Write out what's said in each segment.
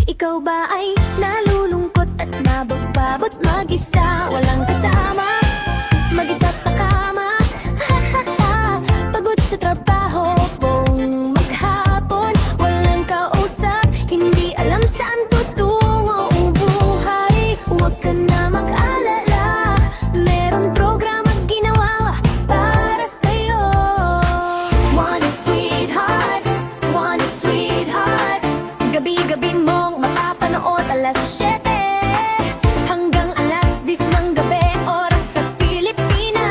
Ikaw ba ay nalulungkot at nabagbabot mag-isa? Walang kasama, mag-isa sa kama. Pagod sa trabaho, buong maghapon, walang kausap, hindi alam saan tutungo ang buhay. Huwag ka na mag-alala, merong programa ginawa para sa'yo. One sweetheart, gabi-gabi mong mapapanood alas 7 hanggang alas 10 ng gabi, oras sa Pilipinas.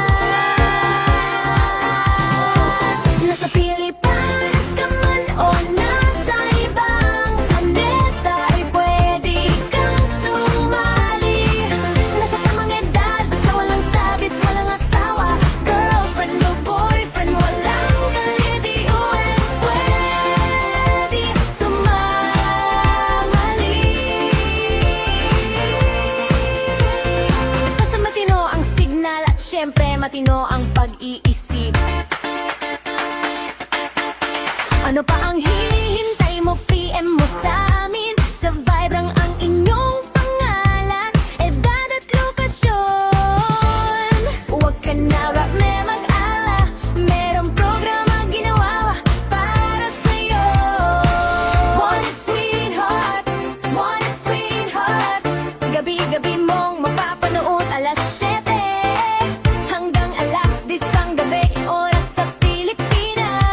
Nasa Pilipinas ka man o nasa ibang planeta, ay pwede kang sumali. Nasa tamang edad, basta walang sabit, walang asawa, girlfriend o boyfriend, walang kalediuan, pwede sumali. Basta matino ang signal at syempre matino ang pag-iisip. Ano pa ang hinihintay mo? PM mo sa amin. Sa Vibrang ang inyong pangalan, edad at lokasyon. Huwag ka na mag-ala, merong programa ginawa para sa'yo. One sweetheart, gabi-gabi mong mapapanood alas 7 hanggang alas 10 ang gabi, oras sa Pilipinas.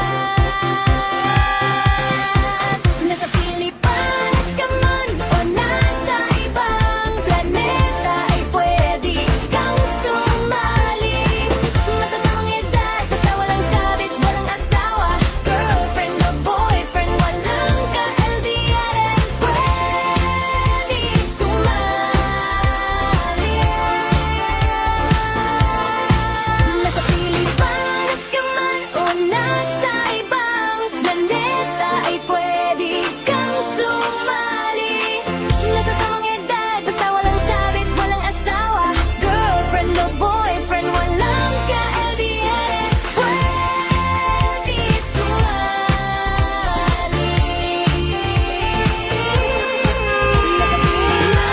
Nasa Pilipinas ka man o nasa ibang planeta, ay pwede kang sumali. Basta tamang edad, basta walang sabit, walang asawa, girlfriend o boyfriend, walang ka-LDR, pwede sumali. Nasa Pilipinas ka man o nasa ibang planeta, ay pwede kang sumali. Nasa tamang edad, basta walang sabit, walang asawa, girlfriend o boyfriend, walang ka-LDR, pwede sumali. Nasa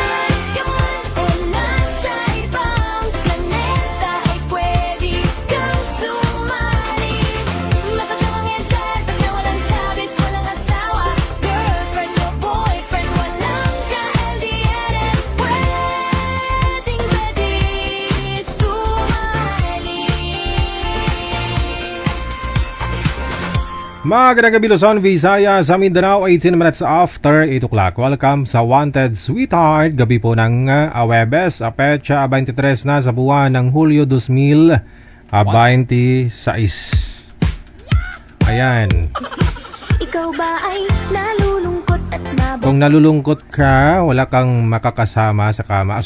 Pilipinas ka man o nasa ibang planeta, ay pwede kang sumali. Nasa tamang edad, basta walang sabit, walang asawa, girlfriend o boyfriend, walang ka-LDR, pwedeng sumali. Magandang gabi Luzon, Visayas, sa Mindanao, 18 minutes after 8 o'clock. Welcome sa Wanted Sweetheart. Gabi po ng Webes, petsa 23 na sa buwan ng Hulyo 2026. Ayan. Ikaw ba ay nalulungkot at Kung nalulungkot ka, wala kang makakasama sa kama.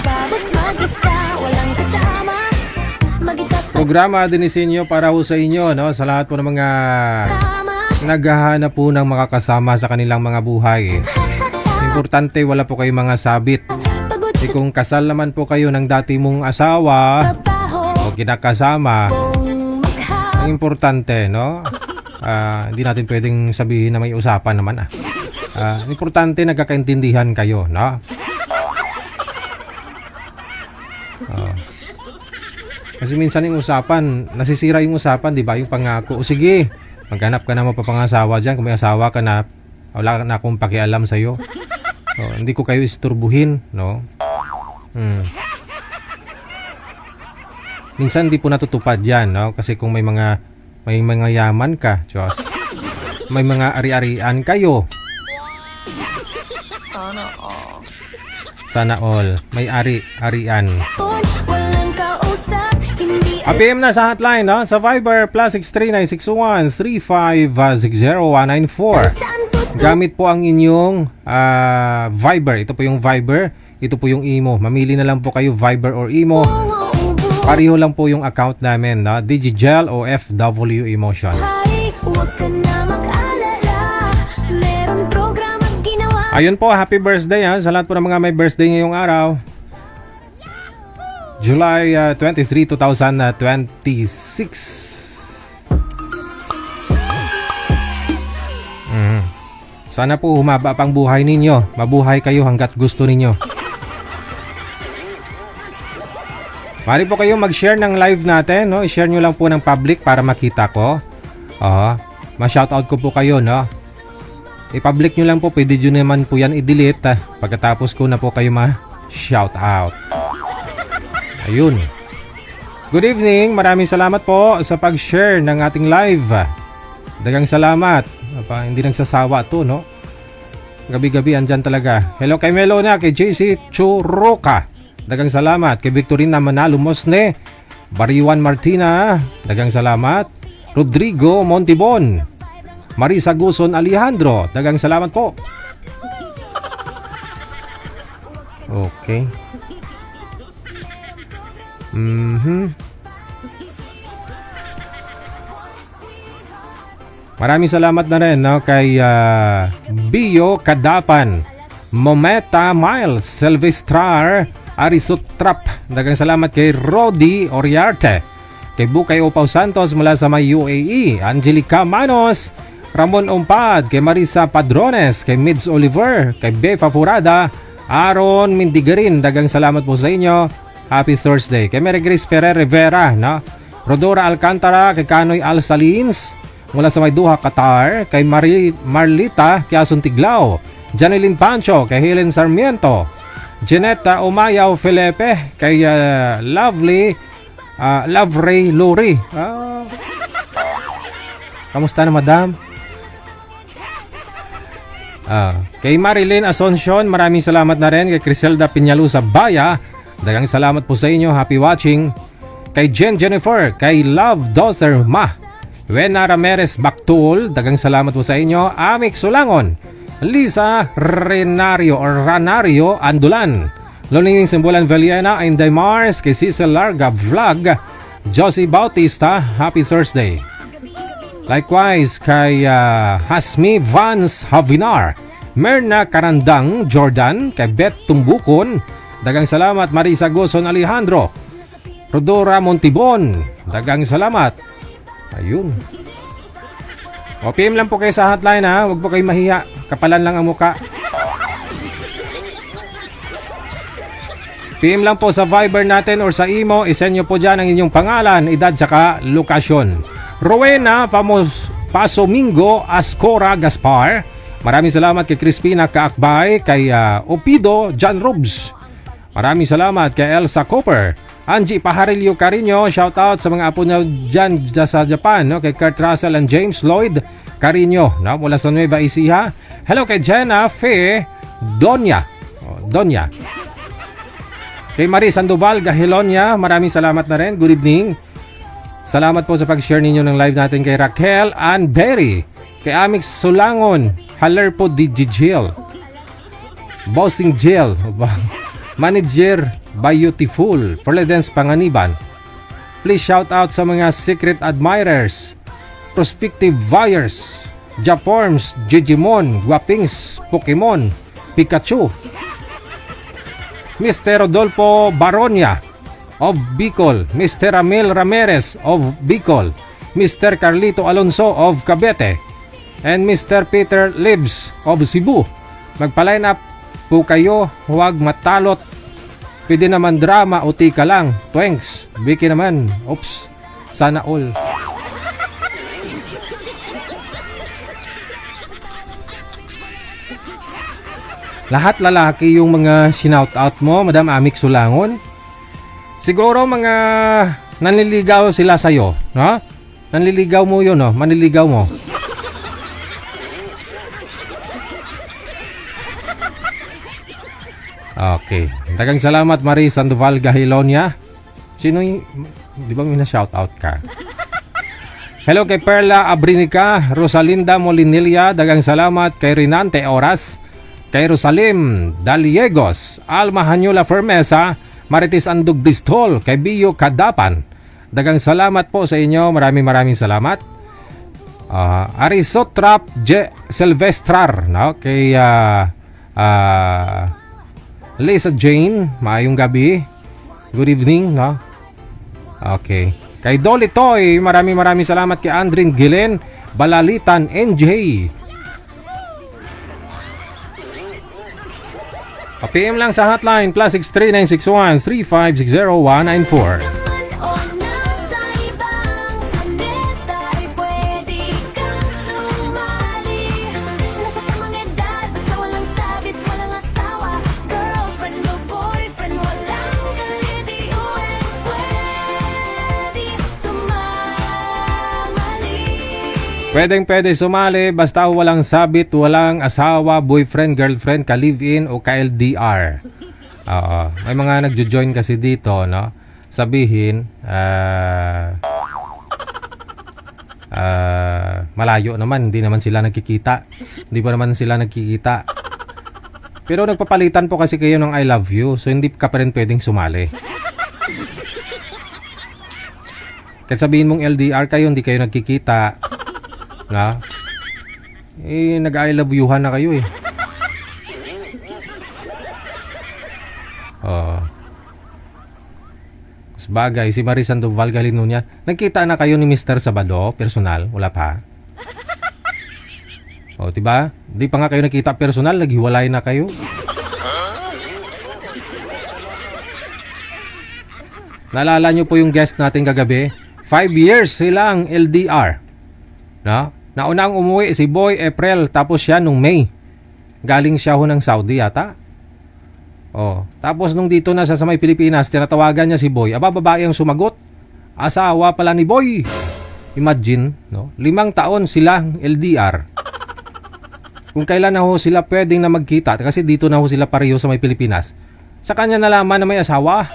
nabagbabot mag-isa? Walang kasama, mag-isa sa Programa din isinyo para ho sa inyo, no? Sa lahat po ng mga kama. naghahanap po ng makakasama sa kanilang mga buhay. Importante, wala po kayong mga sabit. Pagod Kung kasal naman po kayo ng dati mong asawa sa trabaho, o kinakasama, buong ang maghapon. importante, no? Hindi natin pwedeng sabihin na may usapan naman. Importante, nagkakaintindihan kayo, no? Kasi minsan yung usapan, nasisira yung usapan, di ba? Yung pangako, o sige, maghanap ka na mapapangasawa dyan. Kung may asawa ka na, wala na akong pakialam sa'yo. Hindi ko kayo isturbuhin, no? Minsan di po natutupad yan, no? Kasi kung may mga yaman ka, Diyos, may mga ari-arian kayo. Sana all. May ari-arian. Walang kausap, hindi PM na sa hotline, no? Sa Viber, +63961-3560-194. saan tutungo. Gamit po ang inyong Viber. Ito po yung Viber. Ito po yung Imo. Mamili na lang po kayo, Viber or Imo. Pareho lang po yung account namin, no? Digigel o FW Emotion. Huwag ka na mag-alala, merong programa ginawa. Ayun po, happy birthday sa lahat po ng mga may birthday ngayong araw. July 23, 2026. Sana po humaba pang buhay ninyo. Mabuhay kayo hanggat gusto ninyo. Mari po kayo mag-share ng live natin, no? I-share nyo lang po ng public para makita ko. Ma-shoutout ko po kayo, no? I-public nyo lang po, pwede nyo naman po yan i-delete. Pagkatapos ko na po kayo ma-shoutout. Ayun. Good evening, maraming salamat po sa pag-share ng ating live. Dagang salamat. Hindi nagsasawa to, no? Gabi-gabi andyan talaga. Hello kay Melona, kay JC Churoka. Dagang salamat. Kay Victorina Manalo Mosne, Bariwan Martina, dagang salamat. Rodrigo Montibon, Marisa Guson Alejandro, dagang salamat po. Okay. Maraming salamat na rin, no, kay Bio Kadapan, Mometa Miles, Silvestrar Arisutrap, dagang salamat kay Rodi Oriarte, kay Bukay Opaw Santos mula sa may UAE, Angelica Manos, Ramon Umpad, kay Marisa Padrones, kay Mids Oliver, kay Befa Furada, Aaron Mindigarin, dagang salamat po sa inyo. Happy Thursday. Kay Mary Grace Ferrer Rivera, no? Rodora Alcantara, kay Kanoy Al Salins mula sa may Duha, Qatar, kay Marlita Quezon Tiglao, Janeline Pancho, kay Helen Sarmiento, Janetta Umayaw Felipe, kay Lovely Love Ray Lori. Kamusta na, madam? Kay Marilyn Asuncion, maraming salamat na rin. Kay Criselda Piñalusa Baya, dagang salamat po sa inyo. Happy watching. Kay Jennifer, kay Love Daughter Ma, Wena Ramirez Baktul, dagang salamat po sa inyo. Amik Sulangon, Lisa Ranario Andulan, Lonining Simbulan Veliena, Inday Mars, kay Cecil Larga Vlog, Josie Bautista, happy Thursday. Likewise kay Hasmi Vance Havinar, Merna Karandang Jordan, kay Beth Tumbukon, dagang salamat. Marisa Guson Alejandro, Rodora Montibon, dagang salamat. Ayun. O, PM lang po kayo sa hotline, ha. Huwag po kayo mahiya. Kapalan lang ang muka. PM lang po sa Viber natin or sa imo. Isend nyo po dyan ang inyong pangalan, edad, saka lokasyon. Rowena Pasomingo Ascora Gaspar, maraming salamat kay Crispina Kaakbay, kay Opido John Robs. Maraming salamat kay Elsa Cooper, Angie Pajarillo Carino, shoutout sa mga apo niya dyan sa Japan, no? Kay Kurt Russell and James Lloyd Carino, no? Mula sa Nueva Ecija. Hello kay Jenna Fe Donya. Kay Marie Sandoval Gahilonia, maraming salamat na rin. Good evening. Salamat po sa pag-share ninyo ng live natin. Kay Raquel Ann Berry, kay Amix Sulangon, Haller po di Jill, Bossing Jill, Manager Beautiful, Forledens Panganiban. Please shout out sa mga secret admirers, prospective buyers, Japorms, Jijimon, Guapings, Pokemon, Pikachu, Mr. Rodolfo Baronia of Bicol, Mr. Amel Ramirez of Bicol, Mr. Carlito Alonso of Cavite, and Mr. Peter Lives of Cebu. Magpa-line up po kayo, huwag matalot. Pwede naman drama o tika lang. Thanks. Vicky naman. Oops. Sana all. Lahat lalaki yung mga shinout-out mo, Madam Amik Sulangon. Siguro mga nanliligaw sila sa'yo, no? Nanliligaw mo yun, no? Manliligaw mo. Okay. Dagang salamat, Marie Sandoval Gahilonia. Sino yung... Di ba may na-shoutout ka? Hello kay Perla Abrinica, Rosalinda Molinilla. Dagang salamat kay Rinante Oras, kay Rosalim Daliegos, Alma Hanyula Fermesa, Marites Andug Bristol, kay Bio Kadapan. Dagang salamat po sa inyo. Maraming salamat. Arisotrap Silvestrar, no? Kay Lisa Jane, maayong gabi. Good evening, no? Okay. Kay Dolly Toy, maraming salamat. Kay Andrin Gilen Balalitan NJ. PM lang sa hotline +63 961 3560194. naman o nasa ibang planeta ay pwede kang sumali. Nasa tamang edad, basta walang sabit, walang asawa, girlfriend o boyfriend, walang kalitiuan, pwede sumali. Pwede sumali basta walang sabit, walang asawa, boyfriend, girlfriend, ka-live-in o ka-LDR. Oo. May mga nagjo-join kasi dito, no? Sabihin, malayo naman, hindi naman sila nagkikita. Hindi pa naman sila nagkikita. Pero nagpapalitan po kasi kayo ng I love you, so hindi ka pa rin pwedeng sumali. Kahit sabihin mong LDR kayo, hindi kayo nagkikita, na? Nag-I love you-han na kayo eh. Oh. Sabagay, si Marie Sandoval Galino niya. Nagkita na kayo ni Mr. Sabado, personal? Wala pa? O, diba? Di pa nga kayo nakita personal, naghiwalay na kayo. Naalala nyo po yung guest natin kagabi? 5 years silang LDR. No? Naunang umuwi si Boy April, tapos siya nung May. Galing siya ho ng Saudi yata. Oh, tapos nung dito na sa may Pilipinas, tinatawagan niya si Boy. Aba, babae ang sumagot. Asawa pala ni Boy. Imagine, no? 5 taon silang LDR. Kung kailan na ho sila pwedeng na magkita, kasi dito na ho sila pareho sa may Pilipinas, sa kanya nalaman na may asawa.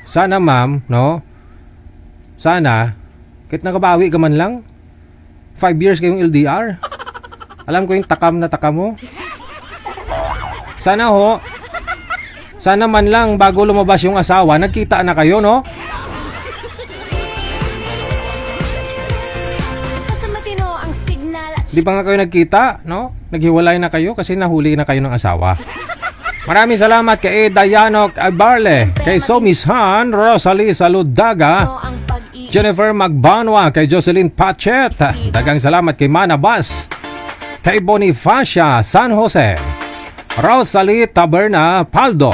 Sana ma'am, no? Sana, kahit nakabawi ka man lang, 5 years kayong LDR. Alam ko yung takam na takam mo. Sana ho, sana man lang bago lumabas yung asawa, nagkita na kayo, no? Basta matino ang signal at Di pa nga kayo nagkita, no? Naghiwalay na kayo kasi nahuli na kayo ng asawa. Maraming salamat kay Dayanok Abarle, kay Somishan, Rosalie Saludaga, ang pag-ibig. Jennifer Magbanwa, kay Jocelyn Pachet. Dagang salamat kay Mana Bas, kay Bonifacia San Jose, Rosalie Taberna Paldo.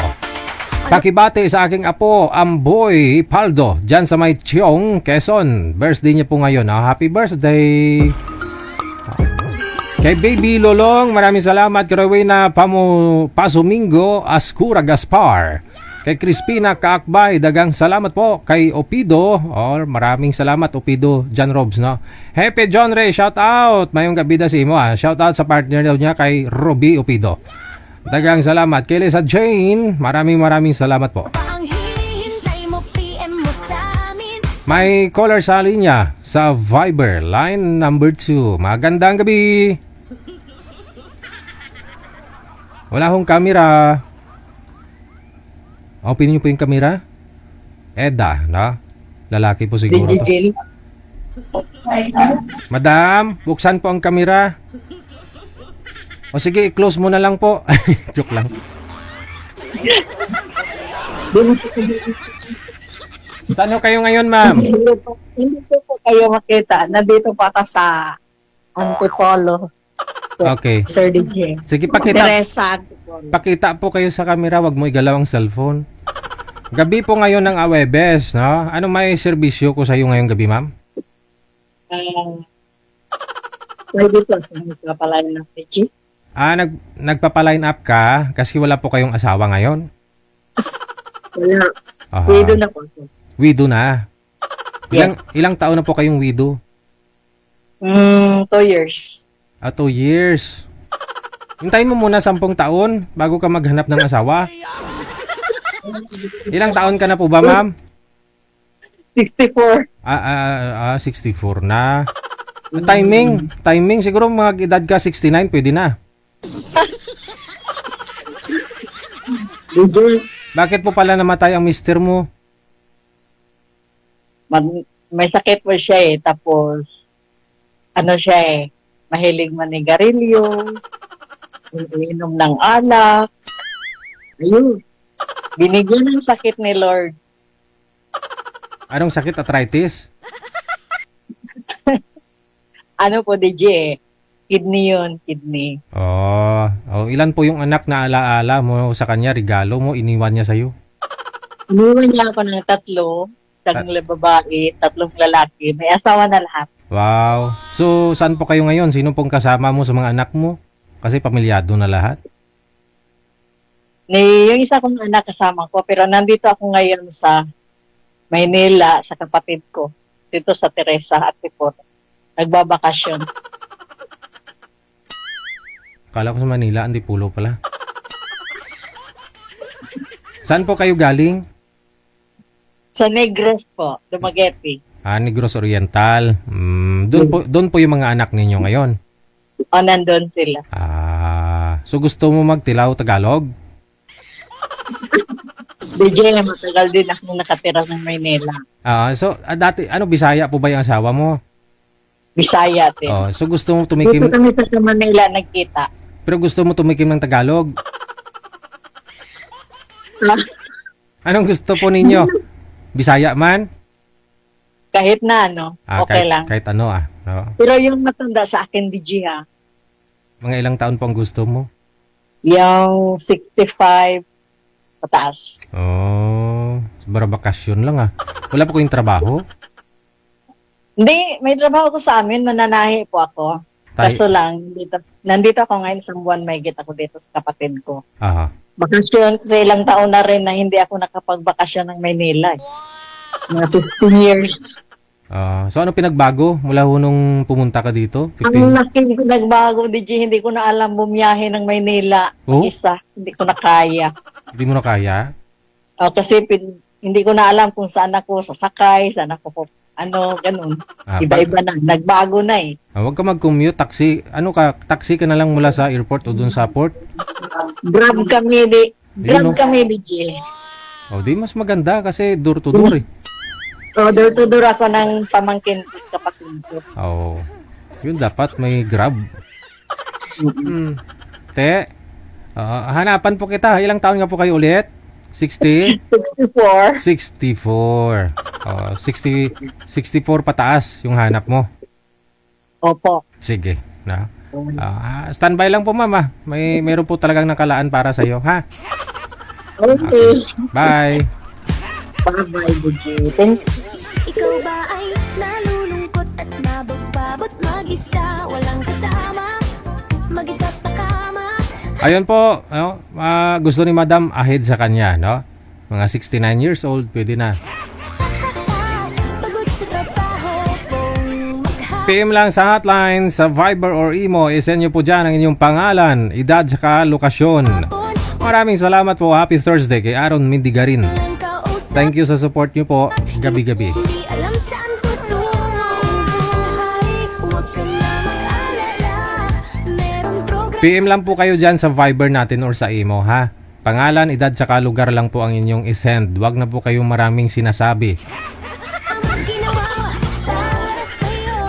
Pakibati sa aking apo, Amboy Paldo, dyan sa may Chiong, Quezon. Birthday niya po ngayon. Happy birthday! Kay Baby Lolong, maraming salamat. Kay Rowena Pasumingo Ascura Gaspar. Kay Crispina Kaakbay, dagang salamat po. Kay Opido, maraming salamat Opido, John Robs, no? Happy John Ray, shout out. Mayong gabi si mo, shout out sa partner daw niya kay Roby Opido. Dagang salamat. Kay Lisa Jane, maraming salamat po. Pa ang hinihintay mo, PM mo sa amin. May caller sa linya sa Viber, line number 2. Magandang gabi. Wala akong camera. Open niyo po yung camera. Eda, no? Lalaki po siguro to. Digital. Madam, buksan po ang camera. O sige, i-close mo na lang po. Joke lang. Saan ho kayo ngayon, ma'am? Hindi po kayo makita. Nandito pa ka sa Antipolo. Okay. Sir DJ. Sige, pakita. Teresa Antipolo. Pakita po kayo sa camera, wag mo igalaw ang cellphone. Gabi po ngayon ng Awebes, no? Ano may serbisyo ko sa iyo ngayong gabi, ma'am? Pwede po sa nagpapalain ng PG. Nagpapa-line up ka kasi wala po kayong asawa ngayon? Wala. Aha. Pwede na po. Widow na. Ilang taon na po kayong widow? 2 years. 2 years. Hintayin mo muna 10 taon bago ka maghanap ng asawa. Ilang taon ka na po ba, ma'am? 64. 64 na. Timing siguro mga edad ka 69 pwede na. Bakit po pala namatay ang mister mo? May sakit po siya tapos ano siya mahilig manigarilyo, inom ng alak. Ayun. Binigyan ng sakit ni Lord. Anong sakit? Arthritis? Ano po, DJ? Kidney yun, kidney. Oh, Oh, ilan po yung anak na alaala mo sa kanya, regalo mo, iniwan niya sa'yo? Iniwan niya ako ng 3 babae, 3 lalaki. May asawa na lahat. Wow. So, saan po kayo ngayon? Sino pong kasama mo sa mga anak mo? Kasi pamilyado na lahat. Yung isa kong anak kasama ko, pero nandito ako ngayon sa Maynila, sa kapatid ko. Dito sa Teresa at Tipon. Nagbabakasyon. Kala ko sa Manila, Antipulo pala. Saan po kayo galing? Sa Negros po, Dumaguete. Negros Oriental. Doon po yung mga anak ninyo ngayon. O, nandun sila. So gusto mo magtilaw Tagalog? DJ, matagal din ako nakatira ng Maynila. Dati, Bisaya po ba yung asawa mo? Bisaya, din. So gusto mo Dito tumikim, kami sa Manila nagkita. pero gusto mo tumikim ng Tagalog? Anong gusto po ninyo? Bisaya man? Kahit na, okay lang. Kahit ano no? Pero yung matanda sa akin, DJ, ha? Mga ilang taon pang gusto mo? Yung 65 pataas. Bara bakasyon lang Wala po kayong trabaho? Hindi, may trabaho ko sa amin, mananahi po ako. Kaso lang, nandito ako ngayon sa buwan, may git ako dito sa kapatid ko. Aha. Bakasyon, kasi ilang taon na rin na hindi ako nakapagbakasyon ng Maynila. Mga 15 years. So ano pinagbago mula nung pumunta ka dito? Ang laki ko nagbago, DJ, hindi ko na alam bumiyahe ng Maynila. Isa, hindi ko na kaya. Hindi mo na kaya? Kasi hindi ko na alam kung saan ako sasakay, saan ako ganun. Iba-iba na, nagbago na eh. Huwag ka mag-commute, taxi. Taxi ka na lang mula sa airport o dun sa port? Grab kami, DJ. Di mas maganda kasi door to door eh. Door to door ako ng pamangkin kapatid ko. Yun dapat may Grab. Te, hanapan po kita. Ilang taon nga po kayo ulit? 60? 64. 64. 64 pataas yung hanap mo. Opo. Sige. Standby lang po, mama. Meron po talagang nakalaan para sa iyo, ha? Okay. Bye. Bye-bye, DJ. Thank you. Ikaw ba ay nalulungkot at nabababot mag-isa? Walang kasama, mag-isa sa kama. Ayun po, gusto ni Madam ahead sa kanya, no? Mga 69 years old, pwede na. Pagod sa trabaho, PM lang sa hotline, sa Viber or Imo, isend nyo po dyan ang inyong pangalan, edad, saka lokasyon. Maraming salamat po. Happy Thursday kay Aaron Mindigarin. Thank you sa support nyo po, gabi-gabi. Hindi alam saan tutungo ang buhay. Huwag ka na mag-alala. Merong program. PM lang po kayo dyan sa Viber natin or sa Imo, ha? Pangalan, edad, saka lugar lang po ang inyong isend. Huwag na po kayong maraming sinasabi. Ang ginawa para sa'yo.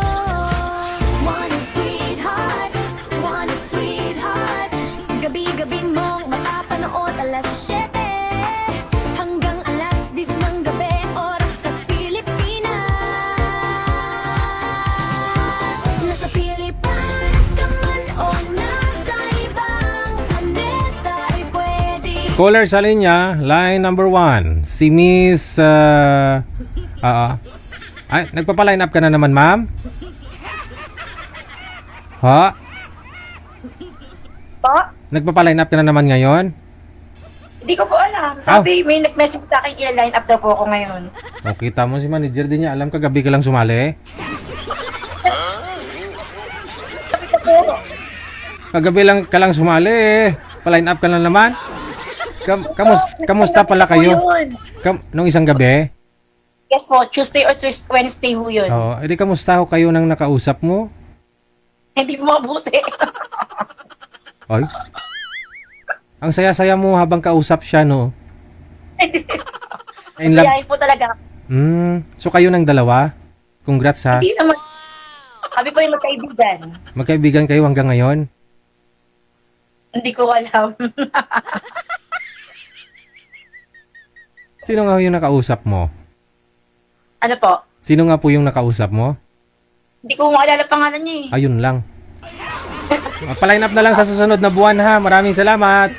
One sweetheart. Gabi-gabi mong mapapanood alas 7 hanggang alas 10 ng gabi, oras sa Pilipinas. Nasa Pilipinas ka man o nasa ibang planeta ay pwede. Caller sa linya, line number 1. Si Miss... Ay, nagpapa-line up ka na naman, ma'am? Ha? Po? Nagpapa-line up ka na naman ngayon? Hindi ko po alam. Sabi, may nag-message sa akin, i-line up daw po ako ngayon. Kita mo si manager din niya. Alam ka, gabi ka lang sumali? Kagabi lang ka lang sumali eh. Pa-line up ka na naman? Kamusta pala kayo? Nung isang gabi? Yes po, Tuesday or Wednesday ho yun. Edi kamusta ho kayo nang nakausap mo? Hindi po mabuti. Ay. Ang saya-saya mo habang kausap siya, no? In love. Siyahin po talaga. So kayo ng dalawa? Congrats, ha? Hindi naman. Kami po yung magkaibigan. Magkaibigan kayo hanggang ngayon? Hindi ko alam. Sino nga yung nakausap mo? Ano po? Sino nga po yung nakausap mo? Hindi ko maalala pangalan niya eh. Ayun lang. Magpa-line up na lang sa susunod na buwan ha. Maraming salamat.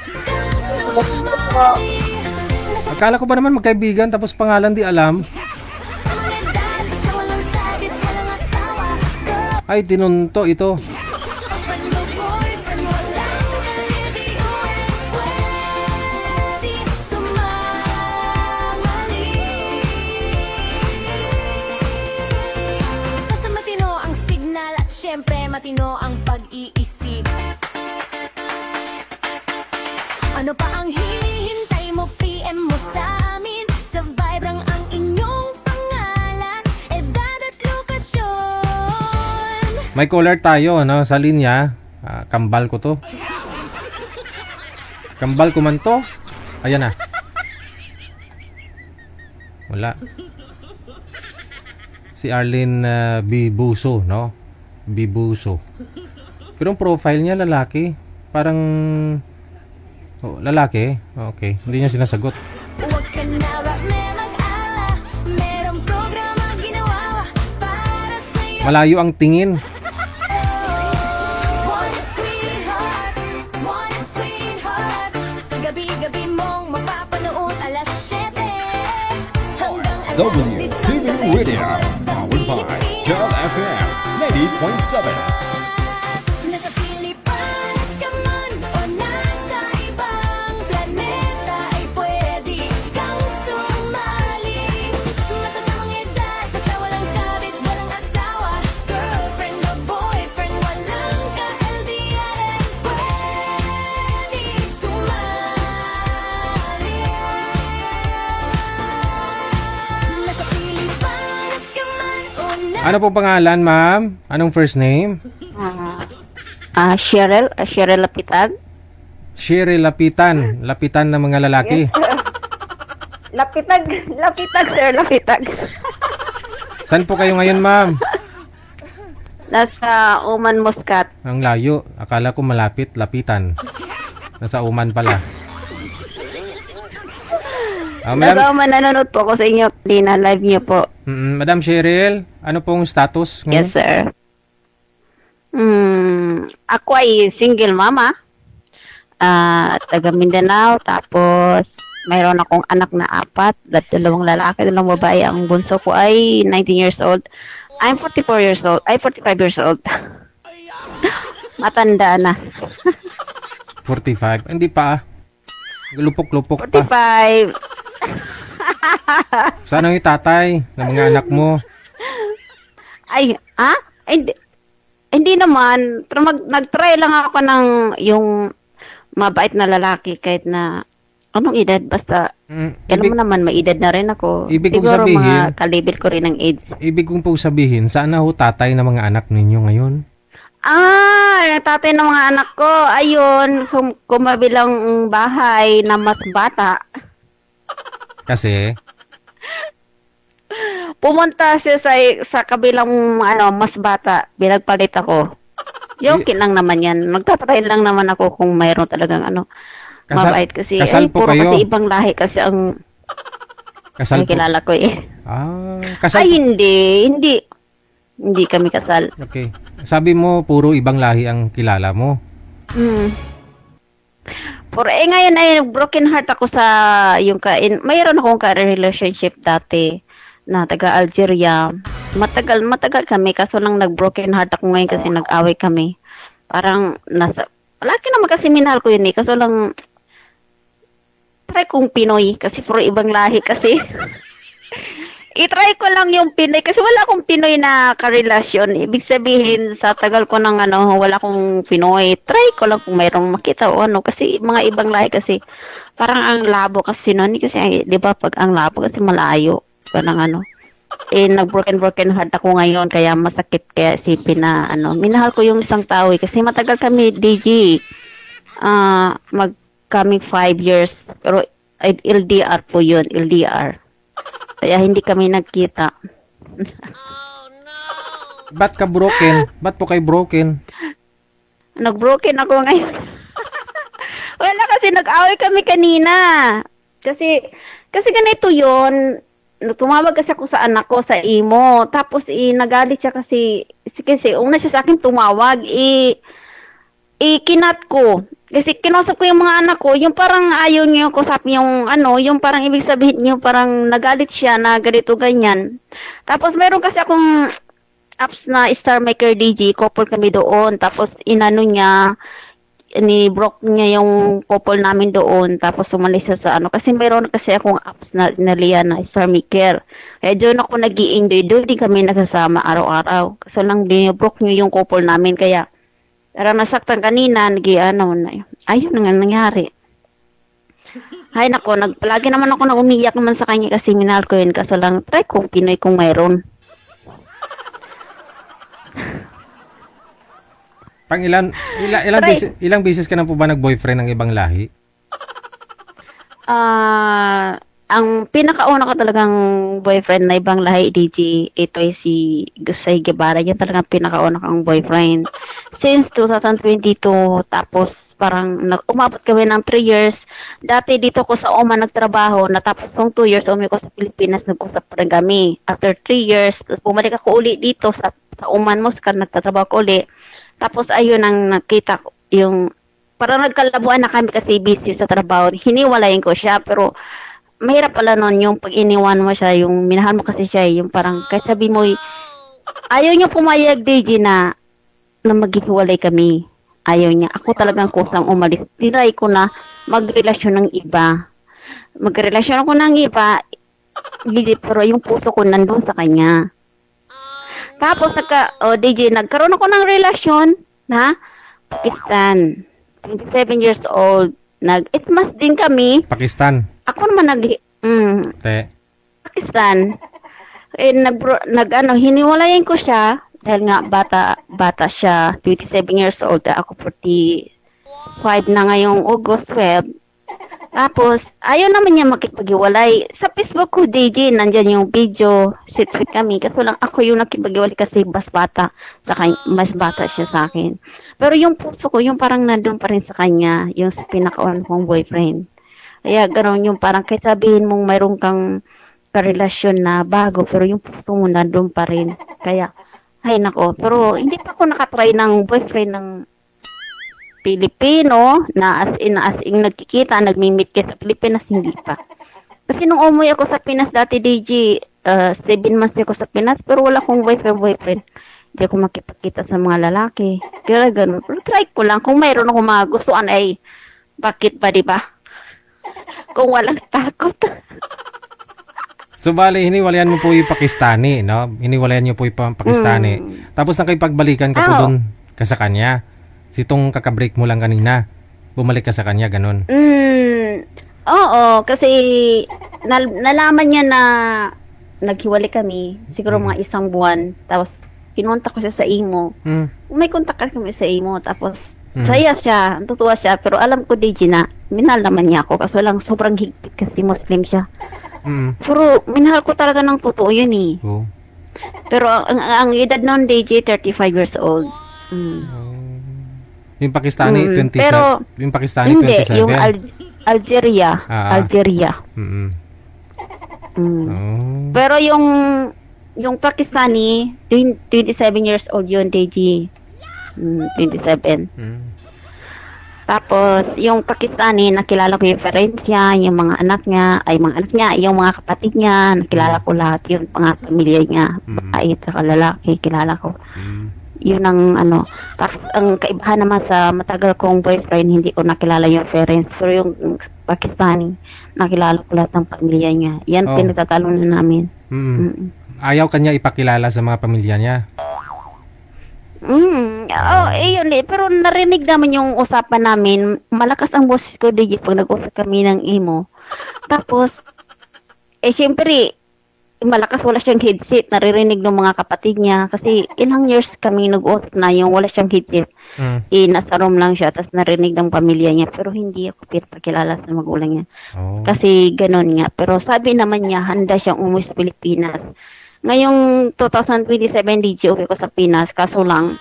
Akala ko ba naman magkaibigan tapos pangalan di alam? Ay, tinunto ito. Basta matino ang signal at syempre matino ang pag-iisip. Ano pa ang hinihintay mo? PM mo sa amin. Sa Vibrang ang inyong pangalan, edad at lokasyon. May caller tayo, ano, sa linya. Kambal ko to. Kambal ko man to. Ayan na. Wala. Si Arlene Bibuso, no? Bibuso. Pero ang profile niya lalaki. Parang lalaki. Okay, hindi niya sinasagot. Huwag ka na ba mag-ala? Merong programa ginawa para sa'yo. Malayo ang tingin. One sweetheart, one sweetheart. Gabi-gabi mong mapapanood alas 7 hanggang alas WTV 19 Radio, powered by Job FM 90.7. Nasa Pilipinas ka man o nasa ibang planeta ay pwede kang sumali. Matatapang edad, basta walang sabit, walang asawa. Girlfriend o boyfriend, walang ka-LDR, pwede sumali. Nasa Pilipinas ka man o nasa Ano pong pangalan, ma'am? Anong first name? Cheryl Lapitag. Shiri Lapitan. Lapitan ng mga lalaki. Lapitag, sir, Lapitag. Saan po kayo ngayon, ma'am? Nasa Oman Muscat. Ang layo. Akala ko malapit. Lapitan. Nasa Uman pala. Madam, Nasa Oman, nanonood po ako sa inyo. Dina, live niyo po. Madam Cheryl, ano pong status ngayon? Yes, sir. Ako ay single mama. Taga Mindanao. Tapos, mayroon akong anak na 4. 2 lalaki, 2 babae. Ang bunso ko ay 19 years old. I'm 44 years old. Ay, 45 years old. Matanda na. 45. Hindi pa ah. Lupok-lupok pa. 45. Saan ang itatay ng mga anak mo? Ay, hindi naman. Pero nag-try lang ako ng yung mabait na lalaki kahit na anong edad. Basta, alam mo naman, may edad na rin ako. Ibig kong Siguro sabihin- mga kalibit ko rin ng age. Ibig kong po sabihin, saan na ho tatay ng mga anak ninyo ngayon? Natatay ng mga anak ko. Ayun, kumabilang bahay na mas bata. Kasi, Pumunta siya sa kabilang mas bata. Binagpalit ako. Joke lang naman yan. Magtatry lang naman ako kung mayroon talagang mabait kasi. kasal po puro kayo? kasi ibang lahi kasi ang kasal po. kilala ko eh. Kasal Ay, po. hindi. Hindi kami kasal. Okay. Sabi mo, puro ibang lahi ang kilala mo. Ngayon ay broken heart ako sa mayroon akong ka-relationship dati na taga Algeria. Matagal kami kaso lang nag-broken heart ako ngayon kasi nag-away kami. Parang malaki naman kasi minahal ko yun eh. Kaso lang try kong Pinoy kasi puro ibang lahi kasi. I-try ko lang yung Pinoy kasi wala akong Pinoy na karelasyon. Ibig sabihin, sa tagal ko ng wala akong Pinoy. Try ko lang kung mayroong makita o kasi mga ibang lahi kasi parang ang labo kasi noon. Kasi, di ba, pag ang labo kasi malayo. Parang nag-broken heart ako ngayon kaya masakit kaya isipin na minahal ko yung isang tao kasi matagal kami DJ. Mag-coming 5 years. Pero LDR po yun, LDR. Kaya hindi kami nagkita. Ba't ka broken? Ba't po kayo broken? Nag-broken ako ngayon. Wala kasi nag-away kami kanina. Kasi ganito yun. Tumawag kasi ako sa anak ko sa imo. Tapos nagalit siya kasi una siya sa akin tumawag. ikinat ko. Kasi kinausap ko yung mga anak ko, yung parang ayaw niyo kusap yung ano, yung parang ibig sabihin niyo parang nagalit siya na ganito ganyan. Tapos meron kasi akong apps na Star Maker DJ, couple kami doon. Tapos inano niya, ni-broke niya yung couple namin doon. Tapos umalis siya sa ano. Kasi meron kasi akong apps na inalian na Star Maker. Kaya doon ako nag-i-enjoy. Doon din kami nagsasama araw-araw. Kasi lang dinibroke niyo yung couple namin. Kaya parang nasaktan kanina, nag-i-ano na. Ayun na nga nangyari. Ay nako, palagi naman ako na umiyak naman sa kanya kasi minahal ko yun. Kaso lang, try kung Pinoy kung mayroon. Pang ilang beses ka na po ba nag-boyfriend ng ibang lahi? Ang pinakauna ko talagang boyfriend na ibang lahi, DJ, ito ay si Gusay Guevara. Yan talagang pinakauna kong boyfriend. Since 2022, tapos parang umabot kami ng 3 years. Dati dito ko sa Oman nagtrabaho, natapos kong 2 years, umi ko sa Pilipinas, nag-usap pa rin kami. After 3 years, tapos bumalik ako uli dito sa Oman, Muscat, nagtatrabaho ko uli. Tapos ayun ang nakita ko, yung parang nagkalabuan na kami kasi busy sa trabaho. Hiniwalayin ko siya, pero mahirap pala nun yung pag iniwan mo siya, yung minahal mo kasi siya, yung parang kahit sabi mo, ayaw niya pumayag, DJ, na maghihiwalay kami. Ayaw niya. Ako talagang kusang umalis. Tinry ko na magrelasyon ng iba. Magrelasyon ako ng iba, pero yung puso ko nandun sa kanya. Tapos, DJ, nagkaroon ako ng relasyon na Pakistan. 27 years old. Nag-itmas din kami. Pakistan. Ako naman Te. Pakistan. Hiniwalayan ko siya dahil nga bata siya, 27 years old. Ako 45 na ngayong August 12. Tapos, ayaw naman niya makipag-iwalay. Sa Facebook ko, DJ, nandyan yung video, sit-sit kami. Kasi lang ako yung nakipag-iwalay kasi mas bata siya sa akin. Pero yung puso ko, yung parang nandun pa rin sa kanya, yung sa pinakaon kong boyfriend. Kaya gano'n yung parang kahit sabihin mong mayroon kang karelasyon na bago, pero yung puso mo nandun pa rin. Kaya, ay nako. Pero hindi pa ako nakatry ng boyfriend ng Pilipino na as in nagkikita, nagmi-meet kayo sa Pilipinas, hindi pa. Kasi nung umuwi ako sa Pinas dati, DJ, 7 months ako sa Pinas, pero wala akong boyfriend. Hindi ako makipagkita sa mga lalaki. Kaya ganun. Pero try ko lang. Kung mayroon ako mga gustuan ay, bakit ba, diba? Kung walang takot. So, bali, hiniwalayan mo po yung Pakistani, no? Hiniwalayan niyo po yung Pakistani. Tapos, nakipagbalikan ka po doon ka sa kanya. Sitong kakabreak mo lang kanina. Bumalik ka sa kanya, ganun. Oo, kasi nalaman niya na naghiwalay kami. Siguro mga 1 buwan. Tapos, pinunta ko siya sa imo. May kontak kami sa imo. Tapos, saya siya. Tutuwa siya. Pero alam ko, DJ, na minahal naman niya ako. Kaso lang, sobrang higpit kasi Muslim siya. Pero, minahal ko talaga ng totoo yun eh. Oh. Pero, ang edad noon, DJ, 35 years old. Yung Pakistani, 27. Pero, yung Pakistani, hindi, 27. yung Algeria. Algeria. Oh. Pero yung Pakistani, 27 years old yun, DJ. 27. Tapos, yung Pakistani, nakilala ko yung parents niya, yung mga anak niya, yung mga kapatid niya, nakilala ko lahat yung mga pamilya niya, babae at lalaki, kilala ko. Yun ang tapos ang kaibahan naman sa matagal kong boyfriend, hindi ko nakilala yung parents, pero yung Pakistani, nakilala ko lahat ng pamilya niya. Yan, pinagtatalunan namin. Ayaw kanya ipakilala sa mga pamilya niya? Yun eh. Pero narinig naman yung usapan namin. Malakas ang boses ko, DJ, pag nag-usap kami ng imo. Tapos, syempre, malakas, wala siyang headset. Naririnig ng mga kapatid niya. Kasi ilang years kami nag-usap na yung wala siyang headset. Nasa room lang siya. Tapos narinig ng pamilya niya. Pero hindi ako pinapakilala sa magulang niya. Kasi ganon nga. Pero sabi naman niya, handa siyang umuwi sa Pilipinas. Ngayong 2027, DJ, uwi ko sa Pinas. Kaso lang,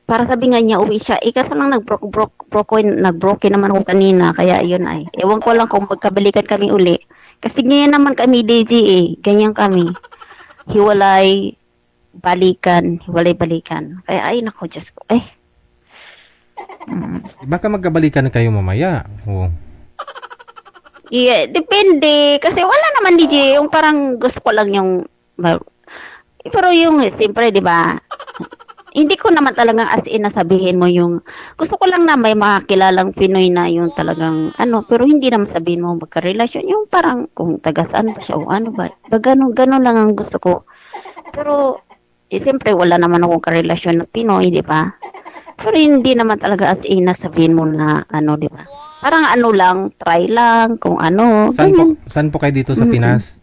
para sabi nga niya, uwi siya. Kaso lang nag-broken naman ako kanina. Kaya yun ay. Ewan ko lang kung magkabalikan kami uli. Kasi ganyan naman kami, DJ, eh. Ganyan kami. Hiwalay. balikan, hiwalay-balikan. Kaya ay nako, Diyos ko. Ay, Baka magkabalikan kayo mamaya. Oh. yeah, depende. Kasi wala naman, DJ. Yung parang gusto ko lang yung... Pero yung, siyempre, di ba? Hindi ko naman talagang as in na sabihin mo yung... Gusto ko lang na may makakilalang Pinoy na yung talagang ano. Pero hindi naman sabihin mo magka-relasyon. Yung parang kung taga-saan ba siya o ano ba. Ganun lang ang gusto ko. Pero, siyempre, wala naman akong karelasyon na Pinoy, di ba? Pero hindi naman talaga as in na sabihin mo na ano, di ba? Parang ano lang, try lang, kung ano. ganyan. Saan po kayo dito sa Pinas?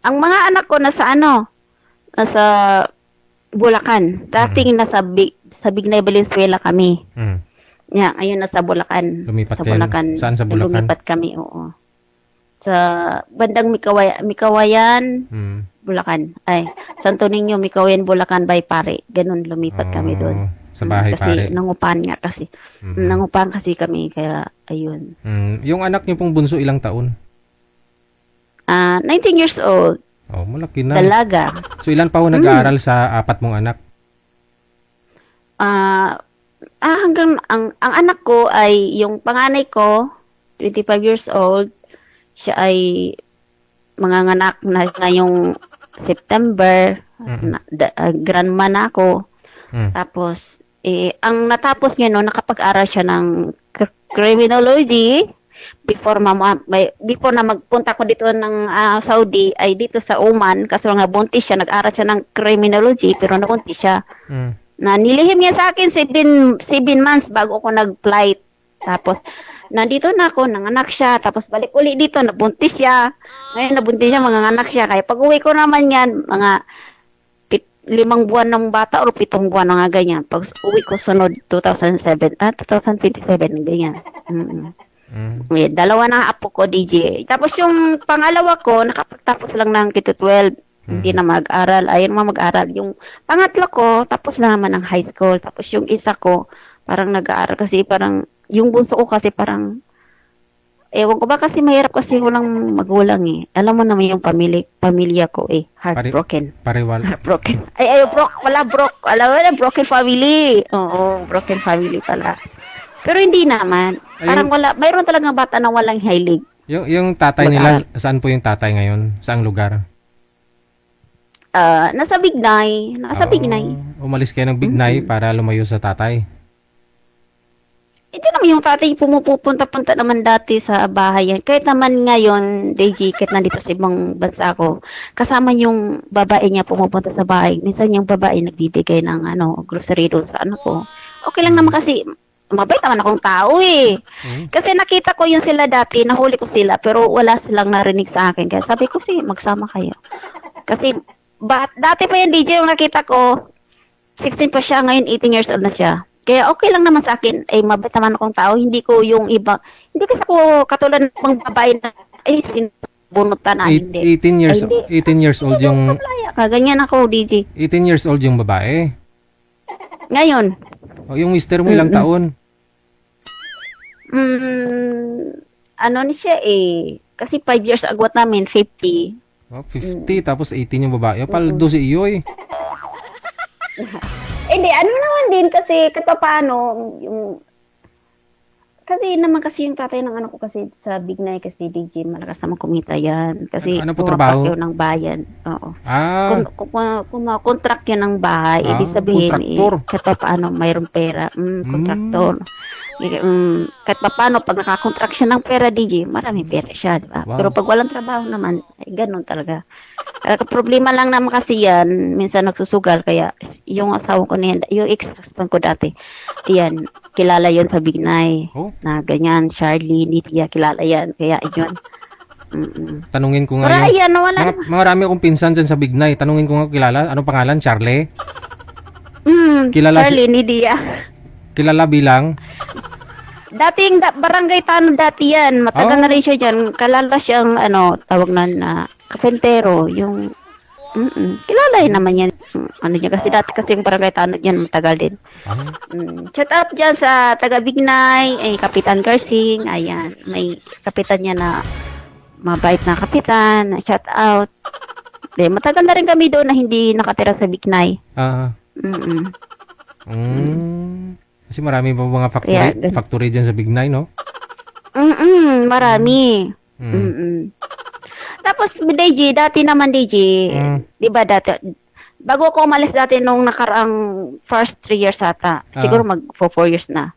Ang mga anak ko nasa nasa Bulacan. Dating sa Bignay Valenzuela kami. Mm. Yeah, ngayon nasa Bulacan. Lumipat sa kayo? Bulacan. Saan sa Bulacan? Lumipat kami, oo. Sa bandang Mikawayan, Bulacan. Ay, Santo Niño, Mikawayan, Bulacan by Pare. Ganun lumipat kami doon. Sa bahay kasi pare. nangupahan nga kasi. Nangupahan kasi kami, kaya ayun. Yung anak niyo pong bunso ilang taon? 19 years old. Oh, malaki na. Dalaga. So ilan pa ho nag-aaral sa apat mong anak? Hanggang ang anak ko ay yung panganay ko 25 years old. Siya ay manganganak na ngayong September. Grandma na ako. Tapos ang natapos niya no, nakapag-aral siya ng criminology before na magpunta ko dito ng Saudi ay dito sa Oman kasi nga buntis siya, nag-aral siya ng criminology pero nabuntis siya. Na nilihim niya sa akin 7 months bago ako nag-flight. Tapos nandito na ako, nanganak siya, tapos balik uli dito, nabuntis siya. Ngayon nabuntis siya, manganganak siya. Kaya pag uwi ko naman yan, mga 5 buwan ng bata o 7 buwan na nga ganyan. Pag uwi ko sunod 2027, ganyan. May dalawa na apo ko, DJ. Tapos yung pangalawa ko, nakapagtapos lang ng K-12. Hindi na mag-aral. Ayun mag-aral. Yung pangatlo ko, tapos na naman ng high school. Tapos yung isa ko, parang nag-aaral kasi parang, yung bunso ko kasi parang, ewan ko ba kasi mahirap kasi walang magulang eh. Alam mo naman yung pamilya ko eh. Heartbroken. Pariwal. Heartbroken. Alam mo na, broken family. Oo, broken family pala. Pero hindi naman. Parang wala, mayroon talagang bata na walang hilig. Yung tatay nila, saan po yung tatay ngayon? Saang lugar? Nasa Bignay. Umalis kayo ng Bignay para lumayo sa tatay. Ito naman yung tatay pumupunta-punta naman dati sa bahay yan. Kahit naman ngayon, DJ, kahit nandito sa ibang bansa ako, kasama yung babae niya pumupunta sa bahay. Minsan yung babae nagbibigay ng grocery doon sa anak ko. Okay lang naman kasi mabait naman akong tao eh. Kasi nakita ko yung sila dati, nahuli ko sila, pero wala silang narinig sa akin. Kaya sabi ko, sige, magsama kayo. Kasi, dati pa yung DJ yung nakita ko, 16 pa siya, ngayon 18 years old na siya. Kaya okay lang naman sa akin, mabait naman akong tao, hindi ko yung iba, hindi kasi ako katulad ng mga babae na, sinubunutan na, hindi. 18 years old yung... Ganyan ako, DJ. 18 years old yung babae. Ngayon. O, yung mister mo ilang taon? Ni siya kasi 5 years agwat namin, 50. Oh, 50, tapos 18 yung babae. Paldo si iyo eh. Hindi, naman din kasi kahit paano, kasi naman kasi yung tatay ng anak ko kasi sa Bignay kasi DJ, malakas naman kumita yan. Kasi ano po trabaho? Yun ng bayan. Oo. Kung contract yan ng bahay, ibig sabihin, kahit paano, mayroong pera. Kontraktor. Kahit paano, pag nakakontract siya ng pera, DJ, maraming pera siya, di ba? Wow. Pero pag walang trabaho naman, ganun talaga. Problema lang naman kasi yan, minsan nagsusugal, kaya yung asawa ko niyan, yung ex-husband ko dati, yan, kilala yan sa Bignay. Na ganyan, Charlie, Lydia, kilala yan. Kaya yun. Tanungin ko Pero ngayon. ayan, wala. Marami akong pinsan dyan sa Bignay. Tanungin ko nga kilala. Anong pangalan? Charlie? Kilala Charlie, Lydia. Kilala bilang? Dating barangay Tanod dati yan. Matagal na rin siya dyan. Kalala siyang, tawag na kapentero. Yung, kilala yun naman yan. Niya, kasi dati kasi yung barangay Tanod yan, matagal din. Shout out dyan sa taga Bignay, Kapitan Garsing. Ayan, may kapitan niya na mabait na kapitan. Shout out. Matagal na rin kami doon na hindi nakatira sa Bignay. Ah. Mm-mm. Kasi marami pa mga Kaya, ganun. factory dyan sa Bignay, no? Marami. Tapos, DJ, dati naman, DJ, di ba dati, bago ako umalis dati nung nakaraang first 3 years ata, siguro mag 4 years na,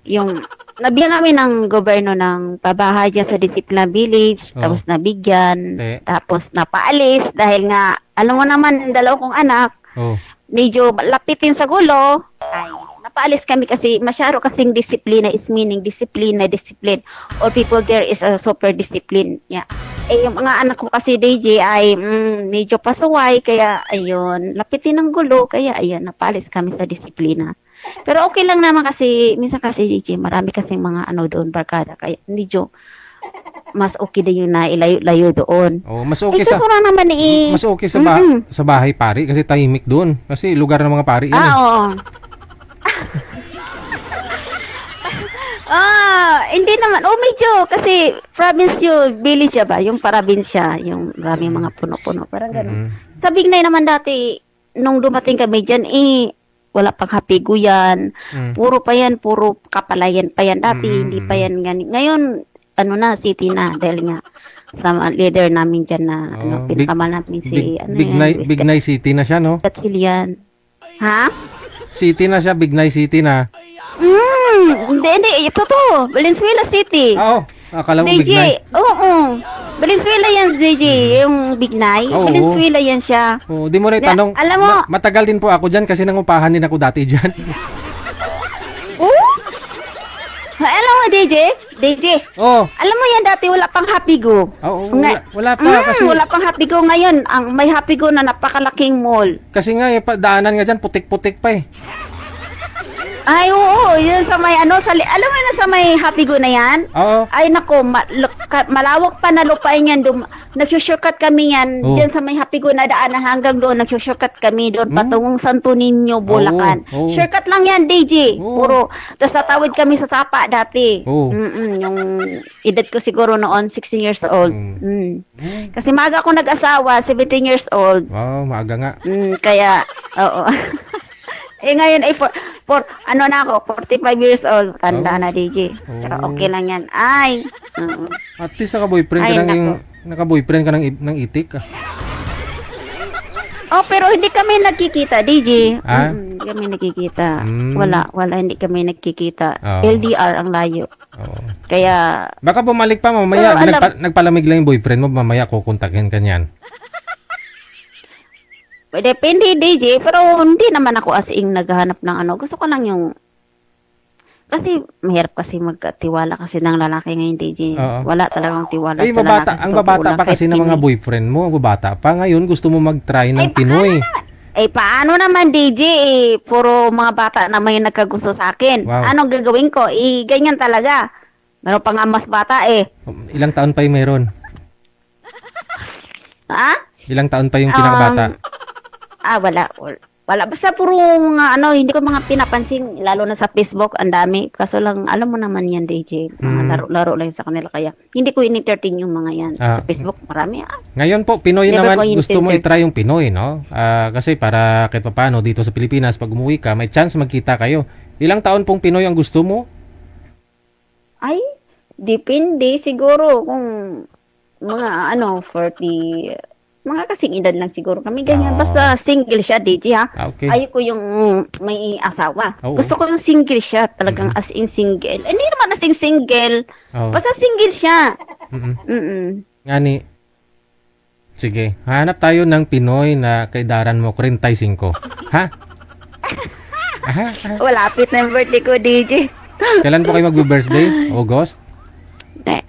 yung, nabigyan kami ng gobyerno ng pabahay dyan sa Discipline Village, tapos nabigyan, tapos napaalis, dahil nga, alam mo naman, 2 kong anak, medyo lapitin sa gulo, ay, napaalis kami kasi masyado kasing disiplina is meaning discipline. All people there is a super discipline. Yeah. Yung mga anak ko kasi DJ ay medyo pasuway kaya ayun, lapitin ng gulo kaya ayun, napaalis kami sa disiplina. Pero okay lang naman kasi minsan kasi DJ, marami kasing mga doon barkada kaya medyo mas okay din yung nailayo-layo doon. Mas okay mas okay sa bahay pari kasi tahimik doon. Kasi lugar ng mga pari yan. Oo. Hindi naman. Medyo kasi province yun, village ba? Yung probinsya, yung marami mga puno-puno. Parang gano'n. Sa Bignay naman dati, nung dumating kami dyan, wala pang hapigo yan. Puro kapalayan pa yan. Dati, hindi pa yan ganit. Ngayon, city na. Dahil nga, sa leader namin dyan na, pinakamal namin si, Bignay City na siya, no? Katsilian. Ha? City na siya, Bignay City na. Hindi. Totoo. Valenzuela City. Akala mo DJ, Bignay. oo. Valenzuela yan, DJ. Yung Bignay. Valenzuela yan siya. Di mo rin tanong. Alam mo, matagal din po ako dyan kasi nangupahan din ako dati dyan. alam mo, DJ? Alam mo yan, dati wala pang Hapigo. Wala pa kasi. Wala pang Hapigo ngayon. May Hapigo na napakalaking mall. Kasi nga, daanan nga dyan, putik-putik pa eh. Ay, oo, yun sa may alam mo na sa may Hapigo na yan? Oo. Ay, nako, malawak pa na lupain yan. Nagsusurkat kami yan. Diyan sa may Hapigo na daanan hanggang doon, nagsusurkat kami doon, patungong Santo Niño, Bulacan. Shortcut lang yan, DJ. Puro. Tapos tatawid kami sa Sapa dati. Yung edad ko siguro noon, 16 years old. Kasi maaga ako nag-asawa, 17 years old. Wow, maaga nga. Kaya, oo. Ngayon ay na ako, 45 years old, tanda na DJ. Pero okay lang yan. Ay. At least naka-boyfriend ka ng itik. Pero hindi kami nagkikita, DJ. Hindi kami nagkikita. Hindi kami nagkikita. LDR ang layo. Kaya baka bumalik pa mamaya, nagpalamig lang yung boyfriend mo, mamaya kukontakin ka niyan. Depende, DJ, pero hindi naman ako as in naghahanap ng Gusto ko lang yung, kasi mahirap kasi magtiwala kasi ng lalaki ngayon, DJ. Wala talagang tiwala sa lalaki. Ang babata pa kasi ng mga boyfriend mo, ang babata pa. Ngayon, gusto mo mag-try ng Pinoy. Paano naman, DJ? Puro mga bata na may nagkagusto sa akin. Wow. Anong gagawin ko? Ganyan talaga. Meron pa nga mas bata Ilang taon pa yung meron? Ha? Ilang taon pa yung pinakabata? Wala. Basta puro mga hindi ko mga pinapansin, lalo na sa Facebook, ang dami. Kaso lang, alam mo naman yan, DJ. Mga laro-laro lang sa kanila. Kaya, hindi ko in-entertain yung mga yan. Sa Facebook, marami. Ngayon po, Pinoy naman, gusto mo i-try yung Pinoy, no? Kasi para kahit paano, dito sa Pilipinas, pag umuwi ka, may chance magkita kayo. Ilang taon pong Pinoy ang gusto mo? Ay, depende. Siguro kung mga 40... Mga kasing edad lang siguro kami ganyan. Basta single siya, DJ, ha? Okay. Ayoko yung may asawa. Gusto ko yung single siya. Talagang as in single. Hindi naman as in single. Basta single siya. Ngani. Sige. Hanap tayo ng Pinoy na kaidaran mo 45. Ha? Malapit na yung birthday ko, DJ. Kailan po kayo mag-birthday? August?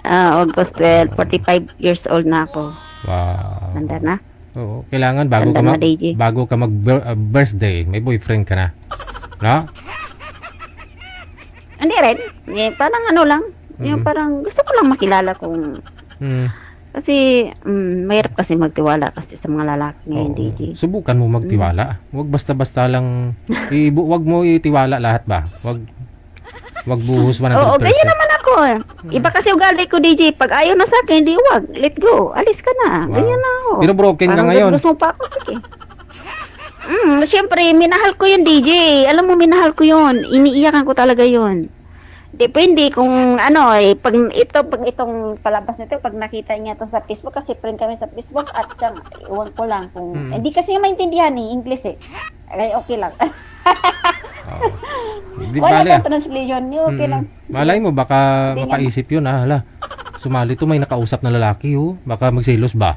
August 12. 45 years old na ako. Wow. Tanda na. Oo, kailangan bago ka mag-birthday, may boyfriend ka na. No? Hindi rin. Parang lang. Yung parang gusto ko lang makilala kung kasi mahirap kasi magtiwala kasi sa mga lalaki ngayon, DJ. Subukan mo magtiwala. Huwag basta-basta lang wag mo itiwala lahat ba? Wag buhos 100%. Oo, ganyan naman ako. Iba kasi ugali ko, DJ. Pag ayaw na sa akin, di wag. Let go. Alis ka na. Wow. Ganyan na ako. Pero broken ka Parang ngayon. gusto mo pa ako, sige. Siyempre, minahal ko yun, DJ. Alam mo, minahal ko yun. Iniiyakan ko talaga yun. Depende kung ano pag itong palabas nito, pag nakita niya to sa Facebook, kasi friend kami sa Facebook, at iwan ko lang kung, hindi kasi maintindihan English Ay, okay lang. Oo. Di Wala bale. kang translation, okay lang. Malay mo, baka Hindi mapaisip yun, hala. Sumali to, may nakausap na lalaki, Baka magselos ba?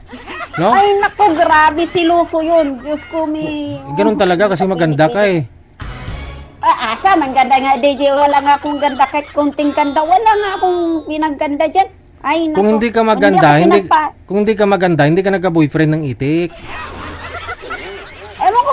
No? Ay, naku, grabe, siloso yun. Diyos ko, may... Ganun talaga kasi maganda ka Asa, maganda nga, DJ. Wala nga akong ganda, kahit konting ganda. Wala nga akong pinaganda dyan. Ay, naku. Kung hindi ka maganda, ako kung hindi ka maganda, hindi ka nagka-boyfriend ng itik. Ewan ko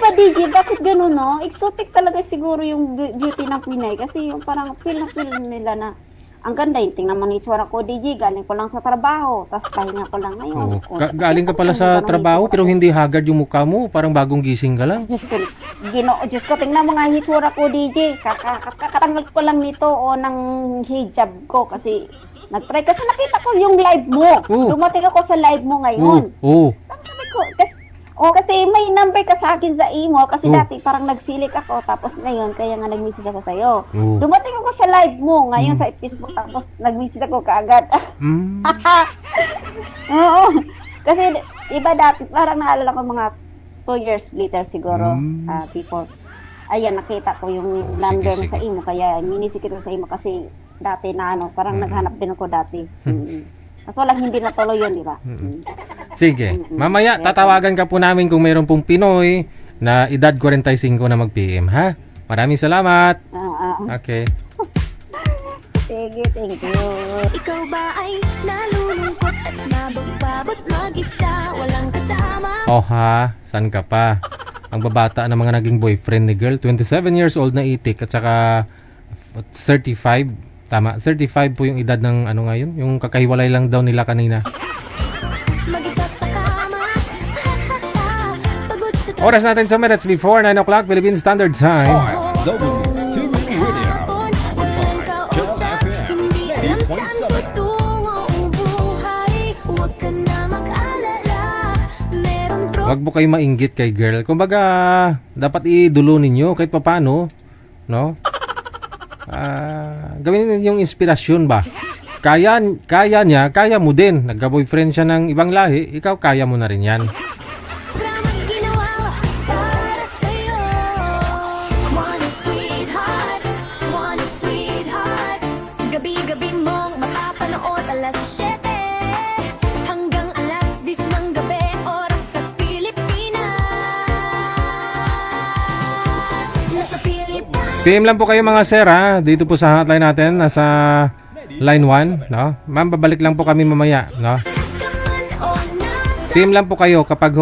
ba, DJ, bakit gano'n, no? Exotic talaga siguro yung beauty ng Pinay. Kasi yung parang feel nila na ang ganda yung tingnan mo ni itsura ko, DJ. Galing ko lang sa trabaho. Tapos pahinga ko lang ngayon. Galing ka pala sa trabaho pero hindi haggard yung mukha mo. Parang bagong gising ka lang. Diyos ko, tingnan mo nga hitsura ko, DJ. Kakatanggal ko lang nito ng hijab ko kasi nag-try. Kasi nakita ko yung live mo. Dumating ako sa live mo ngayon. Sabi ko, kasi may number ka sa akin sa imo. Kasi dati parang nagsilik ako. Tapos ngayon, kaya nga nag-message ako sa'yo. Dumating ako sa live mo ngayon sa Facebook. Tapos nag-message ako kaagad. Oo. Kasi iba dati, parang naalala ko mga 2 years later siguro, before. Ayan, nakita ko yung number mo sa imo. Kaya minisikit ko sa imo kasi dati na parang naghanap din ako dati. Kaso lang hindi natuloy yun, di ba? Sige. Mamaya, tatawagan ka po namin kung mayroon pong Pinoy na edad 45 na mag-PM, ha? Maraming salamat. Okay. Sige, thank you. Ikaw ba ay nalulungkot at nabagbabot mag-isa, walang kasama? Oh ha, saan ka pa? Ang babata ng mga naging boyfriend ni girl, 27 years old na itik at saka 35. Tama, 35 po yung edad ng ano ngayon, yung kakahiwalay lang daw nila kanina. Mag-isa sa kama, pagod sa Oras natin 2 minutes before 9 o'clock Philippine Standard Time. RFW Radio. Powered by Joel FM 90.7. Wag mo kayo mainggit kay girl. Kumbaga, dapat idulo ninyo kahit papaano, no? Gawin yung inspirasyon ba? Kaya niya, kaya mo din. Nagka-boyfriend siya ng ibang lahi, ikaw kaya mo na rin yan. Gabi-gabi mong mapapanood alas 7 hanggang alas 10 ng gabi, oras sa Pilipinas. Nasa Pilipinas. PM lang po kayo mga sir, ha? Dito po sa hotline natin, nasa line 1, no? Ma'am, babalik lang po kami mamaya, no? PM lang po kayo kapag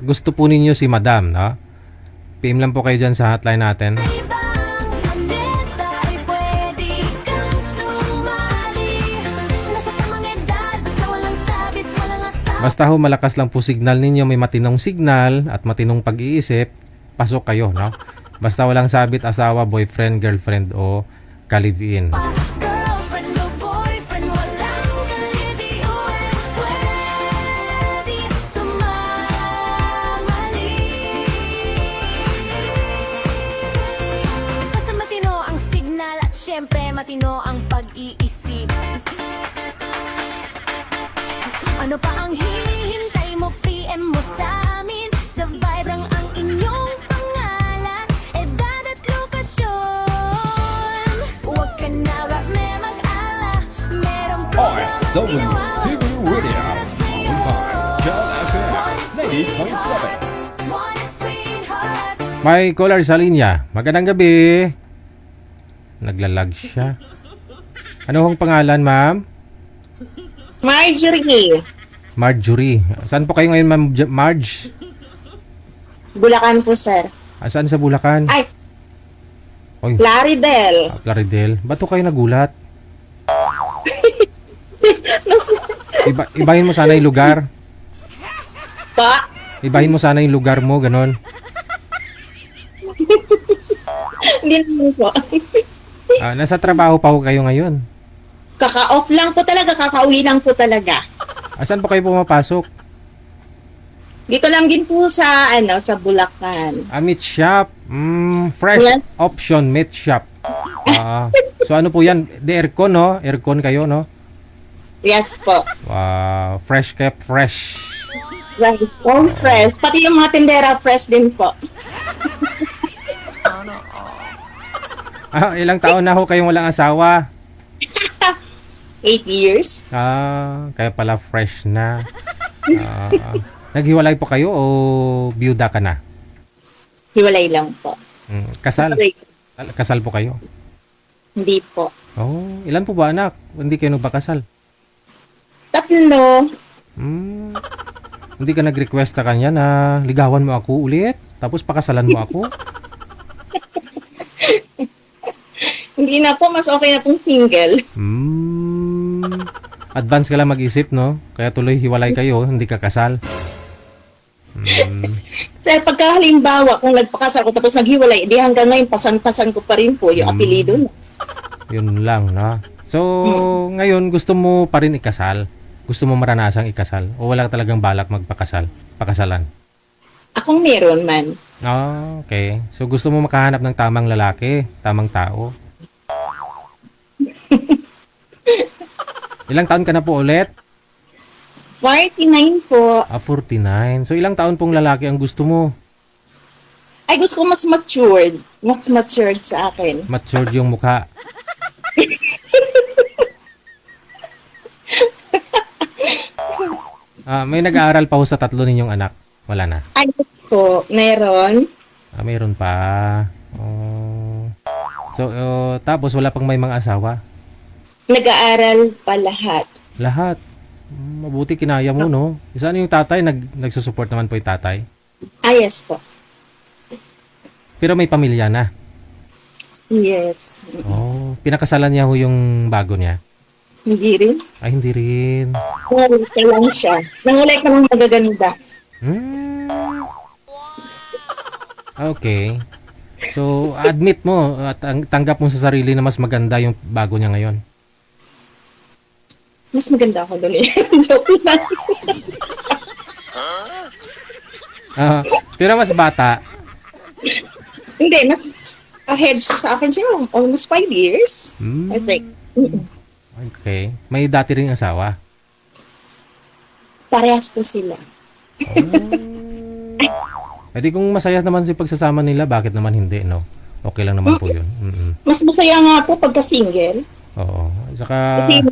gusto po ninyo si Madam, no? PM lang po kayo dyan sa hotline natin. Basta ho malakas lang po signal ninyo, may matinong signal at matinong pag-iisip, pasok kayo, no? Basta walang sabit asawa, boyfriend, girlfriend o ka-live-in. Girlfriend o boyfriend, walang kaliliwan, pwede sumamali. Basta matino ang signal at syempre matino ang pag-iisip. Ano pa ang hinihintay mo? PM mo sa amin. Sa Vibrang ang inyong pangalan, edad at lokasyon. Huwag ka na ba mag-ala, meron po RFW TV Radio. Powered by Joel FM 90.7. May caller sa linya. Magandang gabi. Naglalag siya. Ano hong pangalan, ma'am? Marjorie. Marjorie. Saan po kayo ngayon, ma'am Marge? Bulacan po, sir. Saan sa Bulacan? Ay, Oy, Plaridel. Plaridel. Ba't po kayo nagulat? Ibahin mo sana yung lugar. Pa? Ibahin mo sana yung lugar mo, ganon. Hindi naman po. Nasa trabaho pa ho kayo ngayon. Kaka-off lang po talaga, kakauwi lang po talaga. Saan po kayo pumapasok? Dito lang din po sa sa Bulacan. Meat shop. Fresh Yes. option meat shop. So ano po yan? The aircon, no? Aircon kayo, no? Yes po. Wow. Fresh kept fresh. Right. All fresh. Pati yung mga tindera fresh din po. Ilang taon na ho kayong walang asawa? 8 years. Kaya pala fresh na. Naghiwalay po kayo o byuda ka na? Hiwalay lang po. Kasal? Kasal po kayo? Hindi po. Oh, ilan po ba anak? Hindi kayo nagpakasal? 3. Hindi ka nag-request sa kanya na ligawan mo ako ulit? Tapos pakasalan mo ako? Hindi na po. Mas okay na pong single. Advance ka lang mag-isip, no? Kaya tuloy hiwalay kayo, hindi ka kasal. Sir, pagka halimbawa, kung nagpakasal ko tapos naghiwalay, di hanggang ngayon, pasan-pasan ko pa rin po yung apelido na. Yun lang, no? So, ngayon, gusto mo pa rin ikasal? Gusto mo maranasang ikasal? O wala talagang balak magpakasal? Pakasalan? Akong meron man. Okay. So, gusto mo makahanap ng tamang lalaki, tamang tao? Ilang taon ka na po ulit? 49 po. 49. So, ilang taon pong lalaki ang gusto mo? Ay, gusto ko mas matured. Mas matured sa akin. Matured yung mukha. May nag-aaral pa ho sa 3 ninyong anak? Wala na? Ay, po, meron. Mayroon pa. Oh. So, tapos wala pang may mga asawa? Nag-aaral pa lahat. Lahat. Mabuti kinaya mo, no? Saan yung tatay? Nagsusupport naman po yung tatay? Yes po. Pero may pamilya na? Yes. Oh, pinakasalan niya ho yung bago niya? Hindi rin. Ay, hindi rin. Nangulay ka lang siya. Nangulay ka lang magaganda. Okay. So, admit mo at tanggap mo sa sarili na mas maganda yung bago niya ngayon. Mas maganda ako doon eh. Joke lang. Pero mas bata. Hindi, mas ahead siya sa akin siya. Almost 5 years. I think. Okay. May dati ring asawa. Parehas po sila. Di kung masaya naman si pagsasama nila, bakit naman hindi, no? Okay lang naman po yun. Mas masaya nga po pagka single. Oo. Saka, Kasi,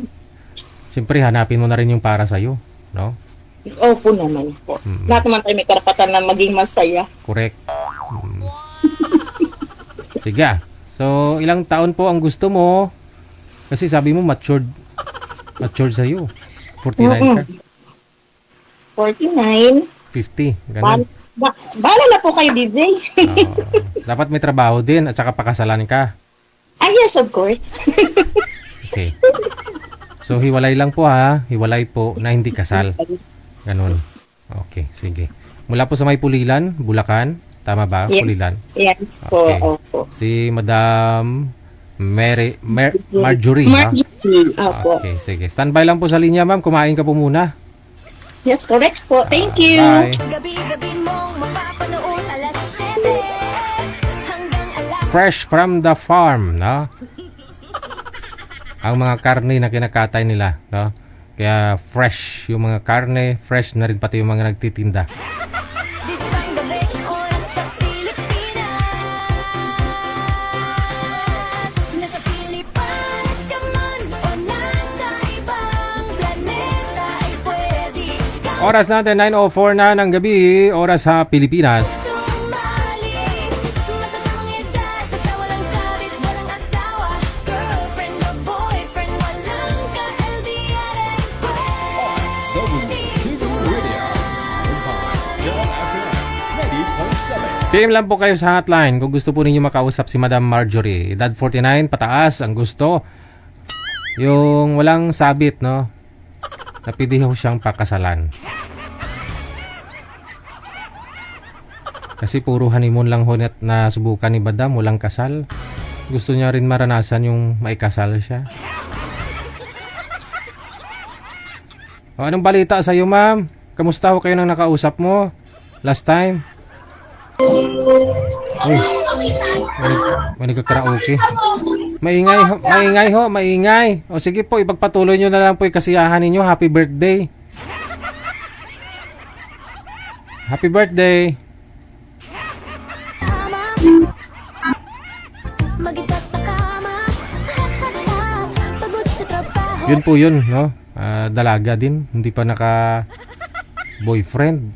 siyempre, hanapin mo na rin yung para sa'yo, no? opo naman po. Lahat naman tayo may karapatan na maging masaya. Correct. Sige. So, ilang taon po ang gusto mo? Kasi sabi mo, matured sa'yo. 49 ka. 49. 50. Ganun. Bahala na po kayo, DJ. Dapat may trabaho din at saka pakasalan ka. Yes, of course. Okay. So, hiwalay lang po ha. Hiwalay po na hindi kasal. Ganun. Okay, sige. Mula po sa may Pulilan, Bulacan. Tama ba? Yes. Pulilan. Yes po, Okay. opo. Si Madam Marjorie, ha? Marjorie, opo. Okay, sige. Standby lang po sa linya, ma'am. Kumain ka po muna. Yes, correct po. Thank you. Bye. Gabi-gabi mong mapapanood 7 hanggang Fresh from the farm, no? Ang mga karne na kinakatay nila, no? Kaya fresh yung mga karne, fresh na rin pati yung mga nagtitinda. This ang gabi, oras sa Pilipinas. Nasa Pilipinas ka man o nasa ibang planeta ay pwede kang Oras natin, 9:04 na ng gabi, oras sa Pilipinas. sumali. Basta tamang edad, basta walang sabit, walang asawa. Girlfriend o boyfriend, walang ka-LDR at pwede. WTV Radio. Joel FM 90.7. PM lang po kayo sa hotline kung gusto po ninyo makausap si Madam Marjorie. Edad 49, pataas, ang gusto. Yung walang sabit, no? Napili ho siyang pakasalan. Kasi puro honeymoon lang ho na subukan ni Madam, walang kasal. Gusto niya rin maranasan yung maikasal siya. O, anong balita sa iyo, ma'am? Kamusta ho kayo nang nakausap mo last time? Uy, may nagkakaraoke. Maingay ho, maingay. O sige po, ipagpatuloy nyo na lang po yung kasiyahan ninyo. Happy birthday. Happy birthday. Mag-isa sa kama. Pagod sa trabaho. Yun po yun, no? Dalaga din. Hindi pa naka-boyfriend.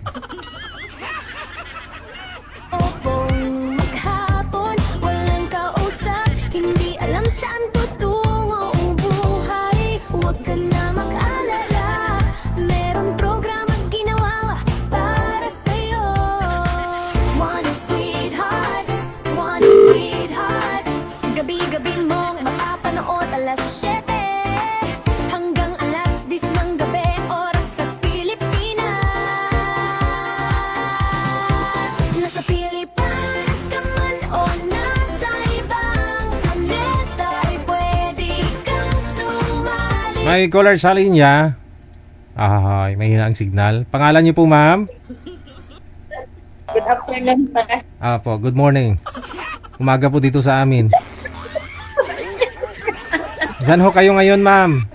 Opong maghapon, walang kausap. Hindi alam saan tutungo ang buhay. Huwag ka na mag-alala. Merong programa ginawa para sa'yo. One sweetheart, one sweetheart. Gabi-gabi mong mapapanood alas 7 hanggang alas 10 ng gabi, oras sa Pilipinas. Nasa Pilipinas ka man o nasa ibang planeta, ay pwede kang sumali. May caller sa linya. Ay, may hina ang signal. Pangalan niyo po, ma'am? Good afternoon pa. Po, good morning. Umaga po dito sa amin. Saan ho kayo ngayon, ma'am?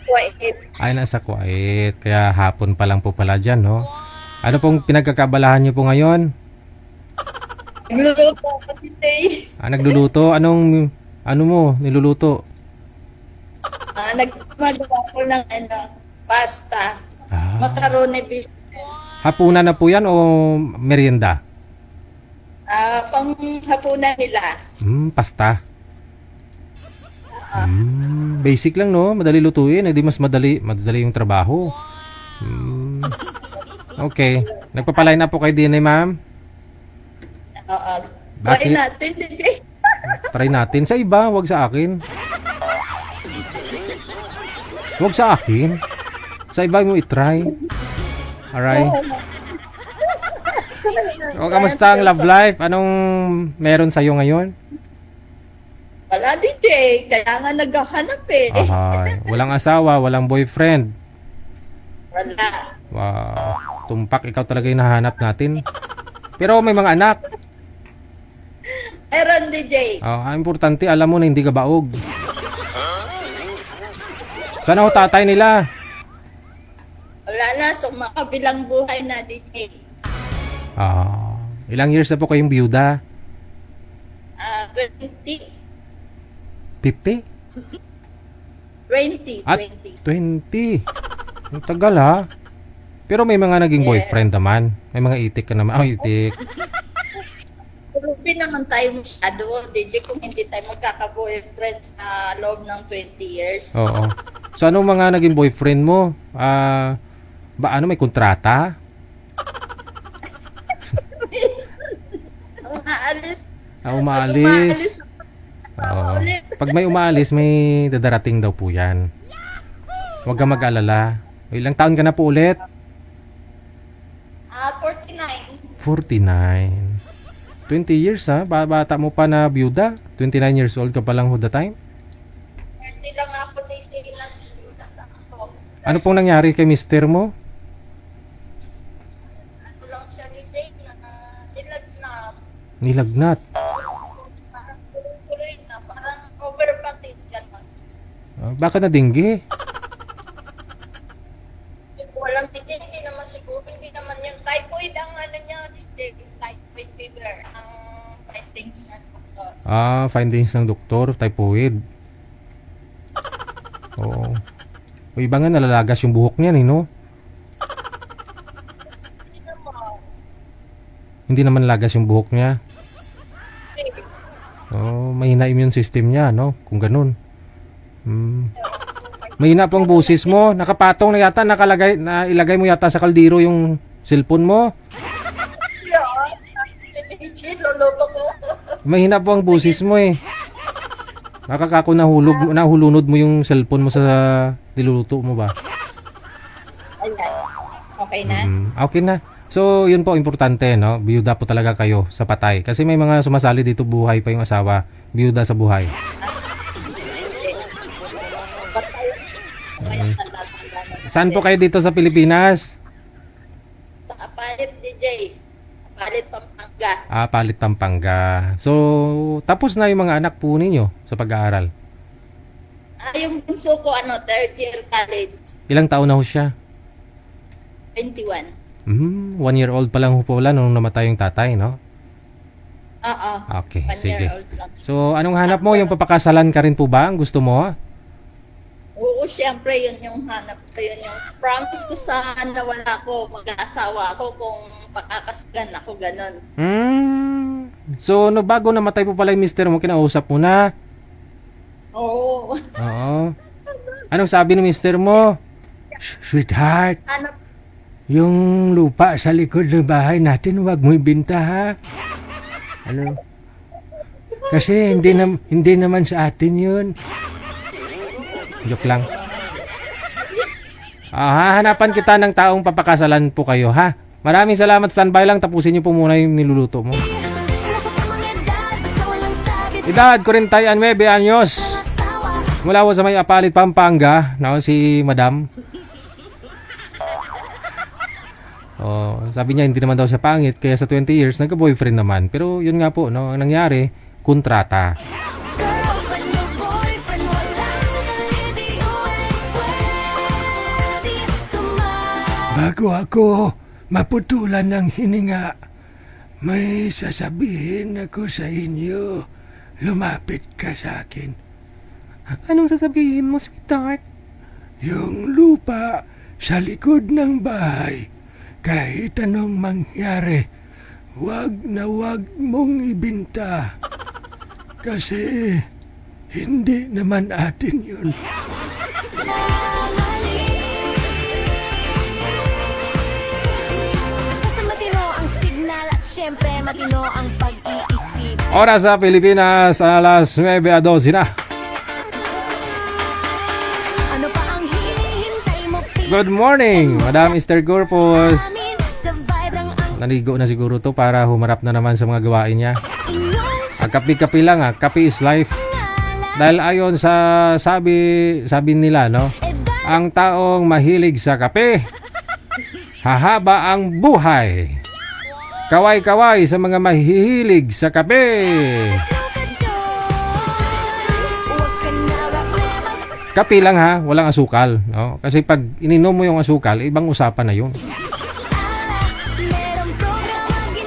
Wait. Ay, nasa Kuwait. Kaya hapon pa lang po pala dyan, no? Ano pong pinagkakabalahan niyo po ngayon? Nagluluto ako today. Nagluluto? Ano mo niluluto? Nagmagawa ko ng pasta. Macaroni beef. Hapunan na po yan o merienda? Pang hapunan nila. Pasta. Basic lang, no? Madali lutuin. Hindi mas madali yung trabaho. Okay. Nagpapaline na po kayo din, ma'am? Oo. Bakit? Try natin, DJ. Try natin. Sa iba, wag sa akin. Wag sa akin. Sa iba mo itry. Alright. O, kamusta ang love life? Anong meron sa'yo ngayon? Wala, DJ. Kaya nga naghahanap eh. Ahay. Walang asawa, walang boyfriend. Wala. Wow. Tumpak, ikaw talaga yung nahanap natin. Pero may mga anak. Meron, DJ. Ang importante, alam mo na hindi ka baog. Sana ho tatay nila? Wala na. So, makabilang buhay na, DJ. Ilang years na po kayong biyuda? 20. 50? 20. At 20. Ang tagal, ha? Pero may mga naging boyfriend naman. May mga itik ka naman. Itik. Pero naman tayo masyado, DJ, kung hindi tayo magkaka-boyfriend sa loob ng 20 years. Oo. So, anong mga naging boyfriend mo? May kontrata? Umaalis. Umaalis. Oo. Pag may umaalis, may dadarating daw po yan. Huwag ka mag-alala. Ilang taon ka na po ulit? 49. 49. 20 years, ha? Bata mo pa na byuda? 29 years old ka pa lang ho the time? 30 lang ako dating lang sa ako. Ano pong nangyari kay mister mo? Ano lang siya ni Jake na nilagnat. Nilagnat. Parang tuloy na. Parang overpatin gano'n. Baka na dinggi? Walang DJ, hindi naman siguro. Hindi naman yung typhoid ang ano niya. DJ, typhoid fever. Ang findings ng doktor. Findings ng doktor, typhoid. Oo. O iba nga nalalagas yung buhok niya, no? Hindi naman lagas yung buhok niya. Mahina immune system niya, no? Kung ganun. Mahina po ang busis mo. Nakapatong na yata, ilagay mo yata sa kaldero yung cellphone mo. Luluto ko. Mahina po ang busis mo eh. Nakakako nahulunod mo yung cellphone mo sa niluluto mo ba? Ayan. Okay na? Okay na. So, yun po, importante, no? Biyuda po talaga kayo sa patay. Kasi may mga sumasali dito, buhay pa yung asawa. Biyuda sa buhay. Saan po kayo dito sa Pilipinas? Sa Palit, DJ. Palit, Pampanga. Palit Pampanga. So, tapos na yung mga anak po ninyo sa pag-aaral. Yung bunso ko, third year college. Ilang taon na ho siya? 21. 1 year old pa lang ho po wala nung namatay yung tatay, no? Oo. Okay, 1 sige. year old lang. So, anong hanap mo? Yung papakasalan ka rin po ba? Ang gusto mo? Oo, siyempre, yun yung hanap ko. Yun yung promise ko sa nawala ko, mag-aasawa ako kung pakakasalan ako, ganun. So, no, bago namatay po pala yung mister mo, kinausap mo na? Oo. Oo. Anong sabi ng mister mo? Sweetheart, Hanap, yung lupa sa likod ng bahay natin, wag mo ibenta, ha? Ano? Kasi hindi naman sa atin yun. Joke lang. Hahanapan kita ng taong papakasalan po kayo, ha? Maraming salamat. Standby lang. Tapusin niyo po muna yung niluluto mo. Edad, 49 anyos. Mula po sa may Apalit, Pampanga. Si Madam. Sabi niya hindi naman daw siya pangit. Kaya sa 20 years, nagka-boyfriend naman. Pero yun nga po, no, ang nangyari, kontrata. Bago ako maputulan ng hininga, may sasabihin ako sa inyo. Lumapit ka sa akin. Anong sasabihin mo, sweetheart? Yung lupa sa likod ng bahay, kahit anong mangyari, wag na wag mong ibinta. Kasi hindi naman atin yun. Matino ang signal at syempre matino ang pag-iisip. Oras sa Pilipinas, alas 9:12 na. Ano pa ang hinihintay mo? Good morning, Madam Esther Corpus. Amin, sa vibrang ang Naligo na siguro to para humarap na naman sa mga gawain niya. inyong Kapi-kapi lang, kapi is life. pangalan. Dahil ayon sa sabi nila, no, ang taong mahilig sa kape, hahaba ang buhay. Kaway-kaway sa mga mahihilig sa kape. Kape lang ha, walang asukal, no? Kasi pag ininom mo yung asukal, ibang usapan na yun.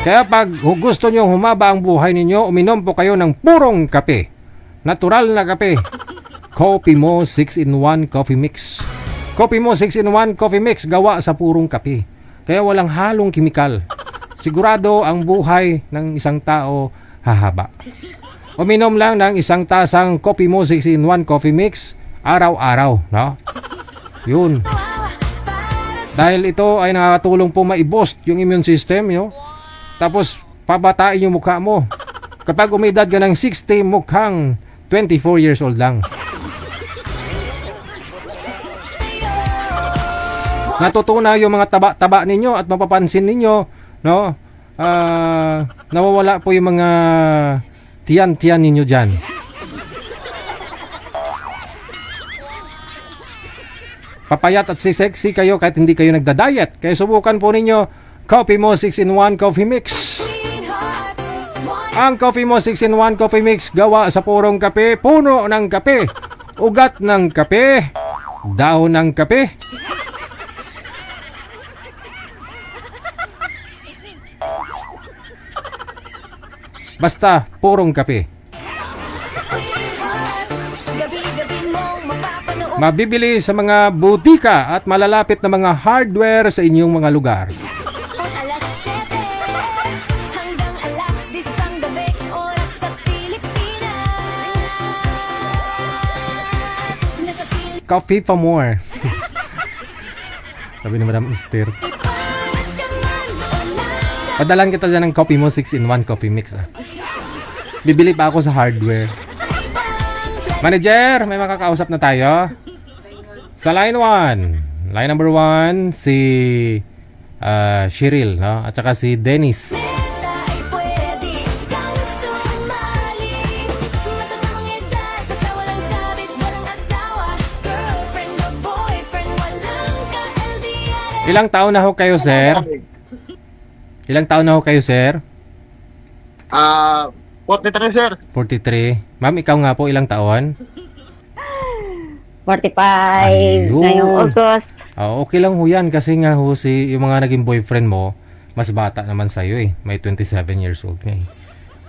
Kaya pag gusto nyo humaba ang buhay ninyo, uminom po kayo ng purong kape. Natural na kape. Coffee Mo 6-in-1 Coffee Mix. Coffee Mo 6-in-1 Coffee Mix gawa sa purong kape. Kaya walang halong kimikal. Sigurado ang buhay ng isang tao hahaba. Uminom lang ng isang tasang Coffee Mo 6-in-1 Coffee Mix araw-araw, no? Yun. Dahil ito ay nakakatulong po ma-boost yung immune system, no? Tapos, pabatain yung mukha mo. Kapag umidad ka ng 60, mukhang 24 years old lang. Natutunaw yung mga taba-taba ninyo at mapapansin ninyo, no? Nawawala po yung mga tiyan-tiyan ninyo dyan. Papayat at sexy kayo kahit hindi kayo nagda-diet. Kaya subukan po ninyo Coffee Mo 6-in-1 Coffee Mix. Ang Coffee Mo 6-in-1 Coffee Mix gawa sa purong kape, puno ng kape, ugat ng kape, dahon ng kape. Basta purong kape. Mabibili sa mga butika at malalapit na mga hardware sa inyong mga lugar. Alas 7 hanggang alas 10 ang gabi, oras sa Pilipinas. Nasa Pilipinas Coffee for more. Sabi ni Madam Esther. ka man o nasa Padalan kita dyan ng Coffee Mo 6-in-1 Coffee Mix. Bibili pa ako sa hardware. Manager, may makakausap na tayo. Sa line 1. Line number 1, si Shiril, no? At saka si Dennis. Ay pwede kang sumali. Matatapang edad, basta walang sabit, walang asawa. Girlfriend o boyfriend, walang ka-LDR. Ilang taon na ho kayo, sir? Ilang taon na ho kayo, sir? 43 sir. 43. Ma'am, ikaw nga po, ilang taon? 45 Ayun. ngayong August. Okay lang ho yan kasi nga ho yung mga naging boyfriend mo, mas bata naman sa'yo eh. May 27 years old nga eh.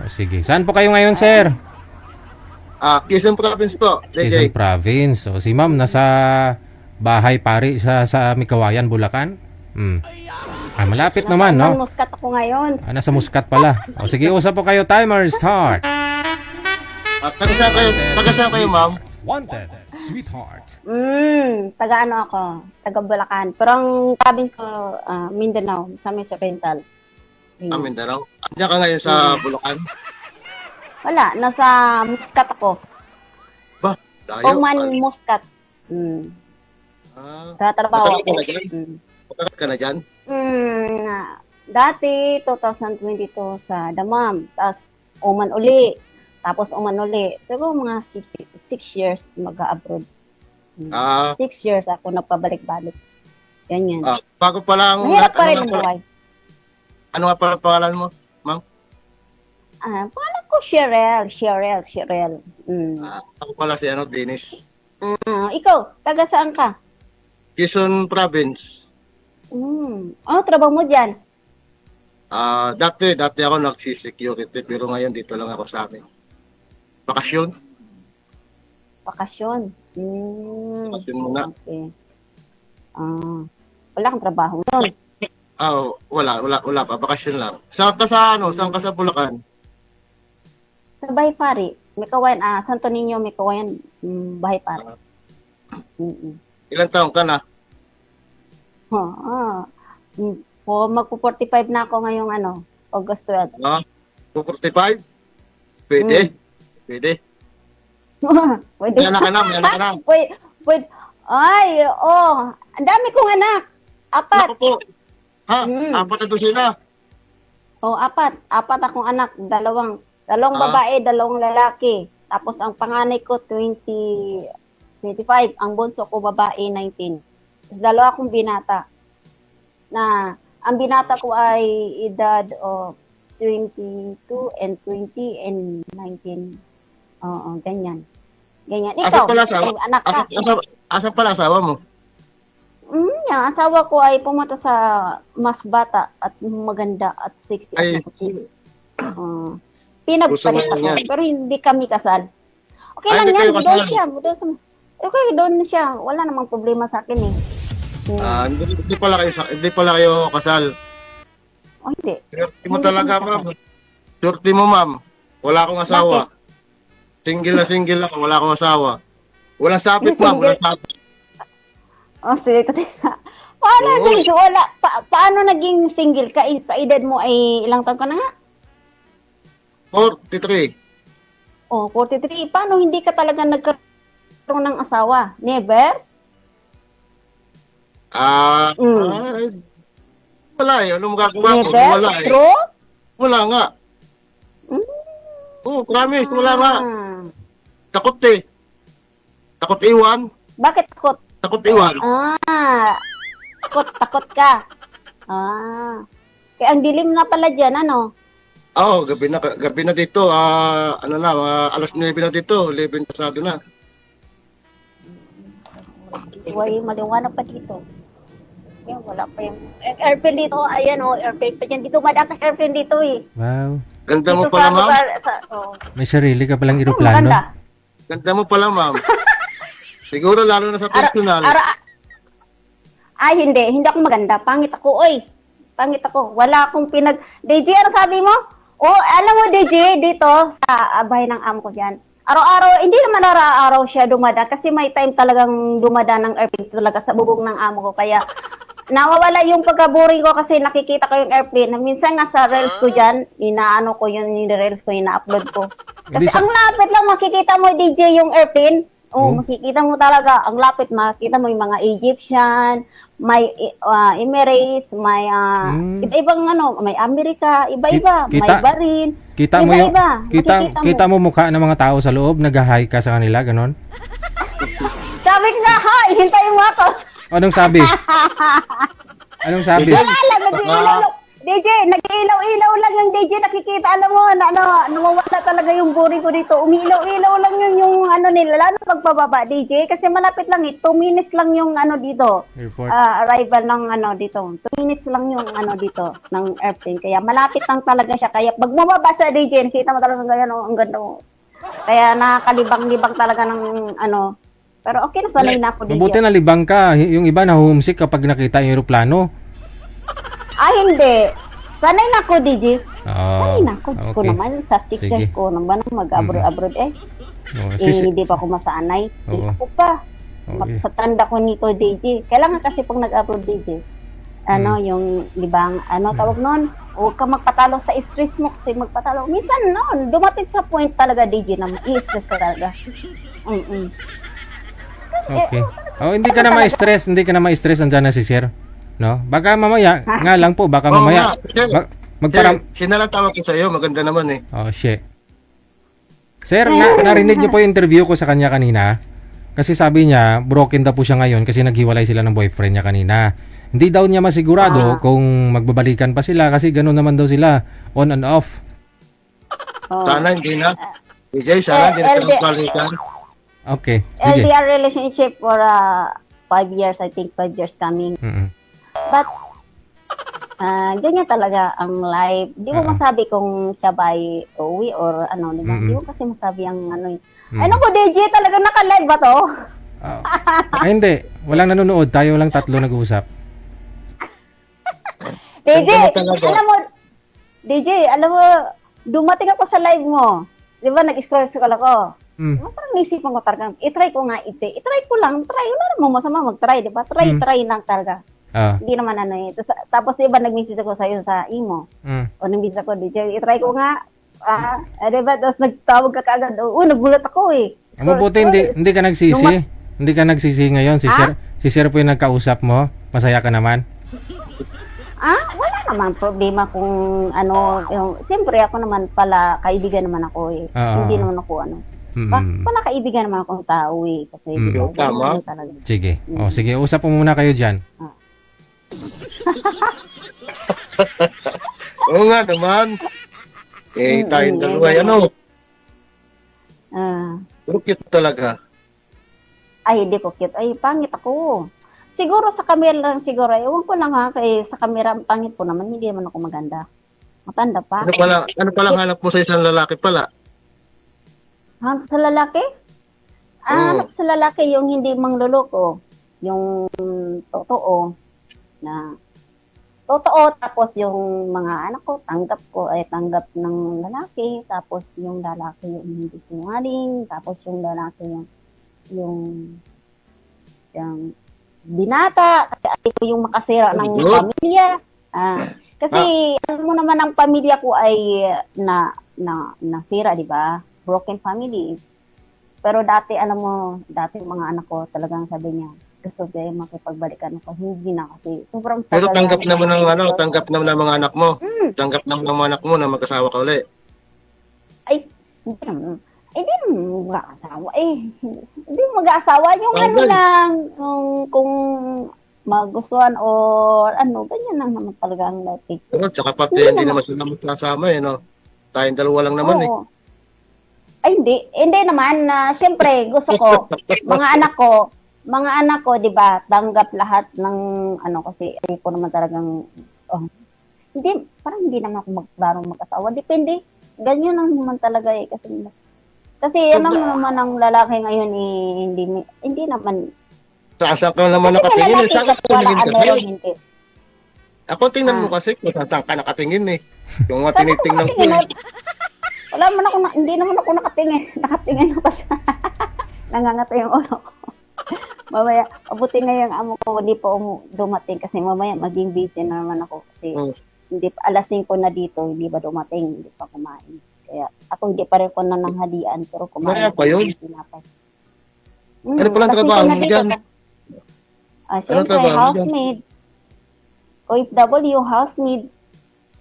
Sige. Saan po kayo ngayon, sir? Quezon Province po. Quezon Province. Si ma'am nasa bahay pari sa Mikawayan, Bulacan. Malapit naman, no? Muscat ako ngayon. Nasa Muscat pala. Sige, usap po kayo. Timer start. Taga saan kayo, ma'am? Wanted, sweetheart. Taga ano ako? Taga Bulacan. Pero ang province ko, Mindanao, sa Mesa Rental. Mindanao. Andiyan ka ngayon sa Bulacan? Wala, nasa Muscat ako. Ba? Layo. Oman Muscat. Sa trabaho Matagal ako. ka na dyan? Matagal ka na dyan? Dati, 2022 sa Damam. Tapos, Oman uli. Tapos, Oman uli. Pero mga 6 years mag-abroad. 6 years ako nagpabalik-balik. Ganyan. Bago pa lang. Mahirap pa rin ang buhay. Ano nga pala pangalan mo, ma'am? Pangalan ko Cheryl. Ako pala si Dennis. Ikaw, taga saan ka? Quezon Province. Ano trabaho mo dyan? Dati ako nagsi-security pero ngayon dito lang ako sa amin. Bakasyon. Bakasyon. Bakasyon muna. Okay. Wala kang trabaho nun. Wala pa. Bakasyon lang. Saan ka sa Bulacan? Sa Bahay Pari. Mikawayan, Santo Niño, Mikawayan, Bahay Pari. Ilang taong ka na? Magpo-45 na ako ngayong August 12. 45? Pwede. Pwede. May anak ka na. Pwede. Ay, ang dami kong anak. 4. Ako po. Apat na doon sila. Apat. 4 akong anak. Dalawang babae, 2 lalaki. Tapos ang panganay ko, 25. Ang bunso ko, babae, 19. Tapos 2 akong binata. Ang binata ko ay edad 22 and 20 and 19. Ganyan. Ikaw, anak ka. Asan pala asawa mo? Yung asawa ko ay pumunta sa mas bata at maganda at sexy. Pinagpalit ako, pero hindi kami kasal. Okay lang yan, doon siya. Wala namang problema sa akin eh. Hindi pala kayo kasal. Hindi. Surti mo talaga, ma'am. Surti mo, ma'am. Wala akong asawa. Single ako, wala akong asawa. Walang sapit, ma'am. Walang sapit. Sige. Paano naging single ka? Sa edad mo ay ilang taon ka na nga? 43. 43. Paano hindi ka talaga nagkaroon ng asawa? Never? Wala eh. Ano magagawa ko? Never? Wala eh. True? Wala nga. Promise. Wala nga. Takot eh. Takot iwan. Bakit takot? Takot iwan. Takot ka. Kaya ang dilim na pala dyan, Gabi na dito. Alas 9 na dito. 11 pasado na. Huwag maliwanag pa dito. Yan, wala pa yung airplane dito. Ayan airplane pa dyan. Dito, madakas airplane dito eh. Wow. Ganda mo pala, ma'am. May sarili ka palang eroplano. Maganda. Ganda mo pala, ma'am. Siguro lalo na sa personal. Hindi. Hindi ako maganda. Pangit ako, Pangit ako. Wala akong DJ, ano sabi mo? Alam mo, DJ, dito, sa bahay ng amo ko dyan. Araw-araw, hindi naman araw-araw siya dumada kasi may time talagang dumada ng airplane talaga sa bubong ng amo ko. Kaya, nawawala yung pagkaboring ko kasi nakikita ko yung airplane. Minsan nga sa reels ko dyan, inaano ko yung reels ko, ina-upload ko. Kasi ang lapit lang makikita mo, DJ, yung airplane. Oh, Oh. makikita mo talaga, ang lapit, makikita mo yung mga Egyptian, may Emirates, may iba-ibang ano, may Amerika, iba-iba, Kita- may Bahrain, Kita mo yung iba-iba. Makikita kita mo mukha ng mga tao sa loob, nag-hi ka sa kanila, ganon. Sabi ko nga, ha, hintayin mo ako. Anong sabi? Anong sabi? Wala lang, nag-iilaw. DJ, nag-iilaw-ilaw lang yung DJ, nakikita, alam mo, nawawala talaga yung boring ko dito. Umiilaw-ilaw lang yung ano nila, lalo pagpababa, DJ, kasi malapit lang 2 minutes lang yung ano dito, Report. arrival ng ano dito. 2 minutes lang yung ano dito, ng airplane. Kaya malapit lang talaga siya. Kaya pag bumaba sa DJ, nakita mo talaga ganyan, ang ganda mo. Kaya nakakalibang-libang talaga ng ano. Pero okay na, sanay na ako, DJ. Mabuti na libang ka. Yung iba na homesick kapag nakita yung aeroplano. Hindi. Sanay na ako, DJ. Sanay na ako. Diyos ko okay. naman, sa 6 Sige. years ko naman, mag-abroad Oh, hindi pa ako masanay. Oo. Ako pa. Okay. Sa tanda ko nito, DJ. Kailangan kasi pag nag-abroad, DJ, yung libang, tawag nun, huwag ka magpatalo sa stress mo kasi magpatalo. Minsan noon, dumating sa point talaga, DJ, na i-stress ka talaga. Okay. Oh, hindi ka na ma-stress, andyan na si Sir. No? Baka mamaya, nga lang po, baka mamaya magparam Sinalang tawag ko sa iyo, maganda naman eh. Oh, shit. Sir, narinig niyo po yung interview ko sa kanya kanina. Kasi sabi niya, broken daw po siya ngayon kasi naghiwalay sila ng boyfriend niya kanina. Hindi daw niya masigurado kung magbabalikan pa sila kasi gano'n naman daw sila, on and off. Sana hindi na. DJ, sana hindi na balikan. Okay, sige. LDR relationship for 5 years, I think 5 years coming. But, ganyan talaga ang life. Di mo masabi kung siya ba ay uwi or ano, di ba? Di mo kasi masabi ang ano eh. Ay, naku, DJ, talaga naka-live ba to? Ay, hindi. Walang nanonood. Tayo lang tatlo nag-uusap. DJ, talaga. alam mo, dumating ako sa live mo. Di ba, nag-scroll ako. Parang naisipan ko talaga, itry ko nga itry ko lang, wala namang masama mag-try, di ba? Try lang talaga. Hindi naman ano eh. Tapos iba nag-message ako sa'yo sa imo. O nag-message ako, DJ, itry ko nga. Di ba? Tapos nagtawag ka kaagad. Nagulat ako eh. Mabuti, hindi ka nagsisi. Hindi ka nagsisi ngayon. Si Sir po yung nagkausap mo. Masaya ka naman. Wala naman problema kung ano, siyempre ako naman pala, kaibigan naman ako eh. Hindi naman ako ano. Pala kaibigan naman akong tao eh. Kasi tama. talaga. Sige. O, sige. Usap po muna kayo dyan. Oo nga naman. Tayong dalawa, ano? Pero cute talaga. Ay, hindi ko cute. Ay, pangit ako. Siguro sa camera lang siguro. Ewan ko lang ha, kaya sa camera, pangit po naman. Hindi naman ako maganda. Matanda pa. Ano palang hanap mo sa isang lalaki pala? Hanap sa lalaki? Hanap sa lalaki yung hindi mangluloko. Yung totoo. Tapos yung mga anak ko, tanggap ng lalaki. Tapos yung lalaki yung hindi sinungaling. Tapos yung lalaki yung binata. Kasi ko yung makasira ng pamilya. Kasi alam mo naman ang pamilya ko ay nasira, di ba? Broken family. Pero dati, alam mo, mga anak ko talagang sabi niya, gusto ko yung makipagbalikan ako. Hindi na kasi. Sobrang Pero tagal tanggap na- naman ng mga anak mo. Tanggap naman ng mga anak mo na mag-asawa ka ulit. Ay, hindi naman mag-aasawa. Hindi mag-aasawa. Yung ano lang, kung magustuhan or ano, ganyan lang naman talaga ang life. Pero tsaka pati hindi naman sila magkasama eh, no? Tayong dalawa lang naman eh. Ay, hindi naman. Siyempre, gusto ko, mga anak ko, di ba, tanggap lahat ng, kasi ayoko naman talagang, parang hindi naman ako barong mag-asawa. Depende. Ganyan lang naman talaga eh. Kasi alam mo naman ang lalaki ngayon hindi naman. Saan ka naman nakatingin eh? Saan ka nakatingin kasi? Hindi. Ako tingnan mo kasi kung saan ka nakatingin eh. Yung mga tinitingnan ko eh. Wala man ako, hindi naman ako nakatingin. Nakatingin ako sa, nangangata yung ulo ko. Mamaya, abuti nga yung amo ko, hindi pa dumating kasi mamaya maging busy na naman ako kasi hindi pa, alas 5 na dito, hindi ba dumating, hindi pa kumain. Kaya ako hindi pa rin ko nananghalian pero kumain Maya pa yun? tinapay. Ano palang kasi trabaho kung mo nandito dyan? ka- Anong Siyempre, trabaho mo dyan? housemaid. OFW, housemaid.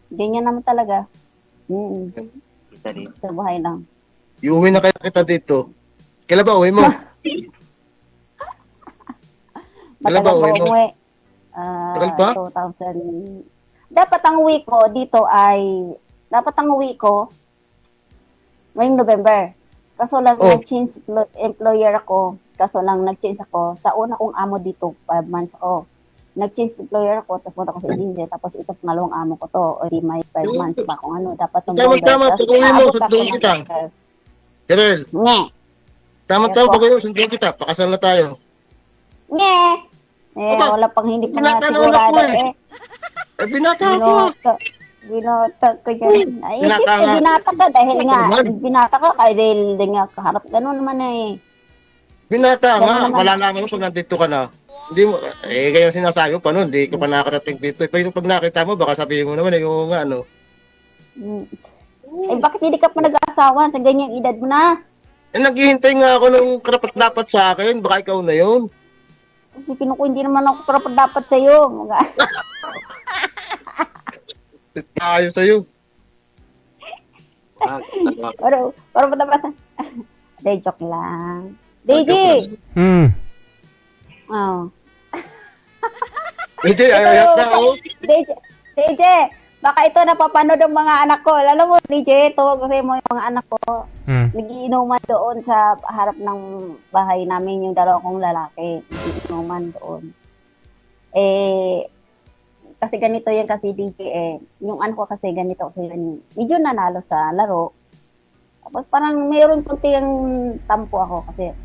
Ganyan naman talaga. Sa bahay lang. Iuwi na kaya kita dito. Kailan ba uwi mo? Kailan ba Matagal uwi pa mo? umuwi. Tagal pa? 2000. Dapat ang uwi ko dito ay, ngayong November. Kaso lang, Oh. nag-change employer ako. Kaso lang, nag-change ako. Sa una kong amo dito, 5 months ako. Nag-change employer ako, tapos punta ko sa India. Tapos ito, pangalawang amo ko to. O di may 5 months ba kung ano. Dapat Tama, Tapos pag-uwi mo, aabot ako sunduin ng kita. November. Tirel, Nge! tama-tama Yes, pag uwi, sunduin kita. Pakasal na tayo. Nge! Aba, Wala pang hindi pa nga binata na sigurado wala po eh. Eh, binata ako. Binata ko dyan. Ay, Binata siyempre, nga. binata ka dahil nga, naman. binata ka dahil nga kaharap. Ganun naman eh. Binata Ganun nga. naman. Malalaman mo pag nandito ka na. Hindi mo, kaya sinasabi ko pa noon, hindi ko pa nakarating dito. Pero pag nakita mo, baka sabihin mo naman, yung nga, ano. Mm. Eh, bakit hindi ka pa nag-aasawa sa ganyang edad mo na? Eh, naghihintay nga ako ng karapat-dapat sa akin. Baka ikaw na yun. Kasi ko hindi naman ako karapat dapat sa'yo. Ayos sa'yo. Pero pa dapat. Hindi, joke lang. DJ! Oh. Hindi, ayaw na, oh. DJ, baka ito napapanood ng mga anak ko. Alam mo, DJ, tuwag kasi mo yung mga anak ko. Nagiinuman doon sa harap ng bahay namin yung dalawa kong lalaki. Nagiinuman doon. Kasi ganito yan kasi DJ yung anak ko kasi ganito kasi medyo nanalo sa laro. Tapos parang mayroon kunti yung tampo ako kasi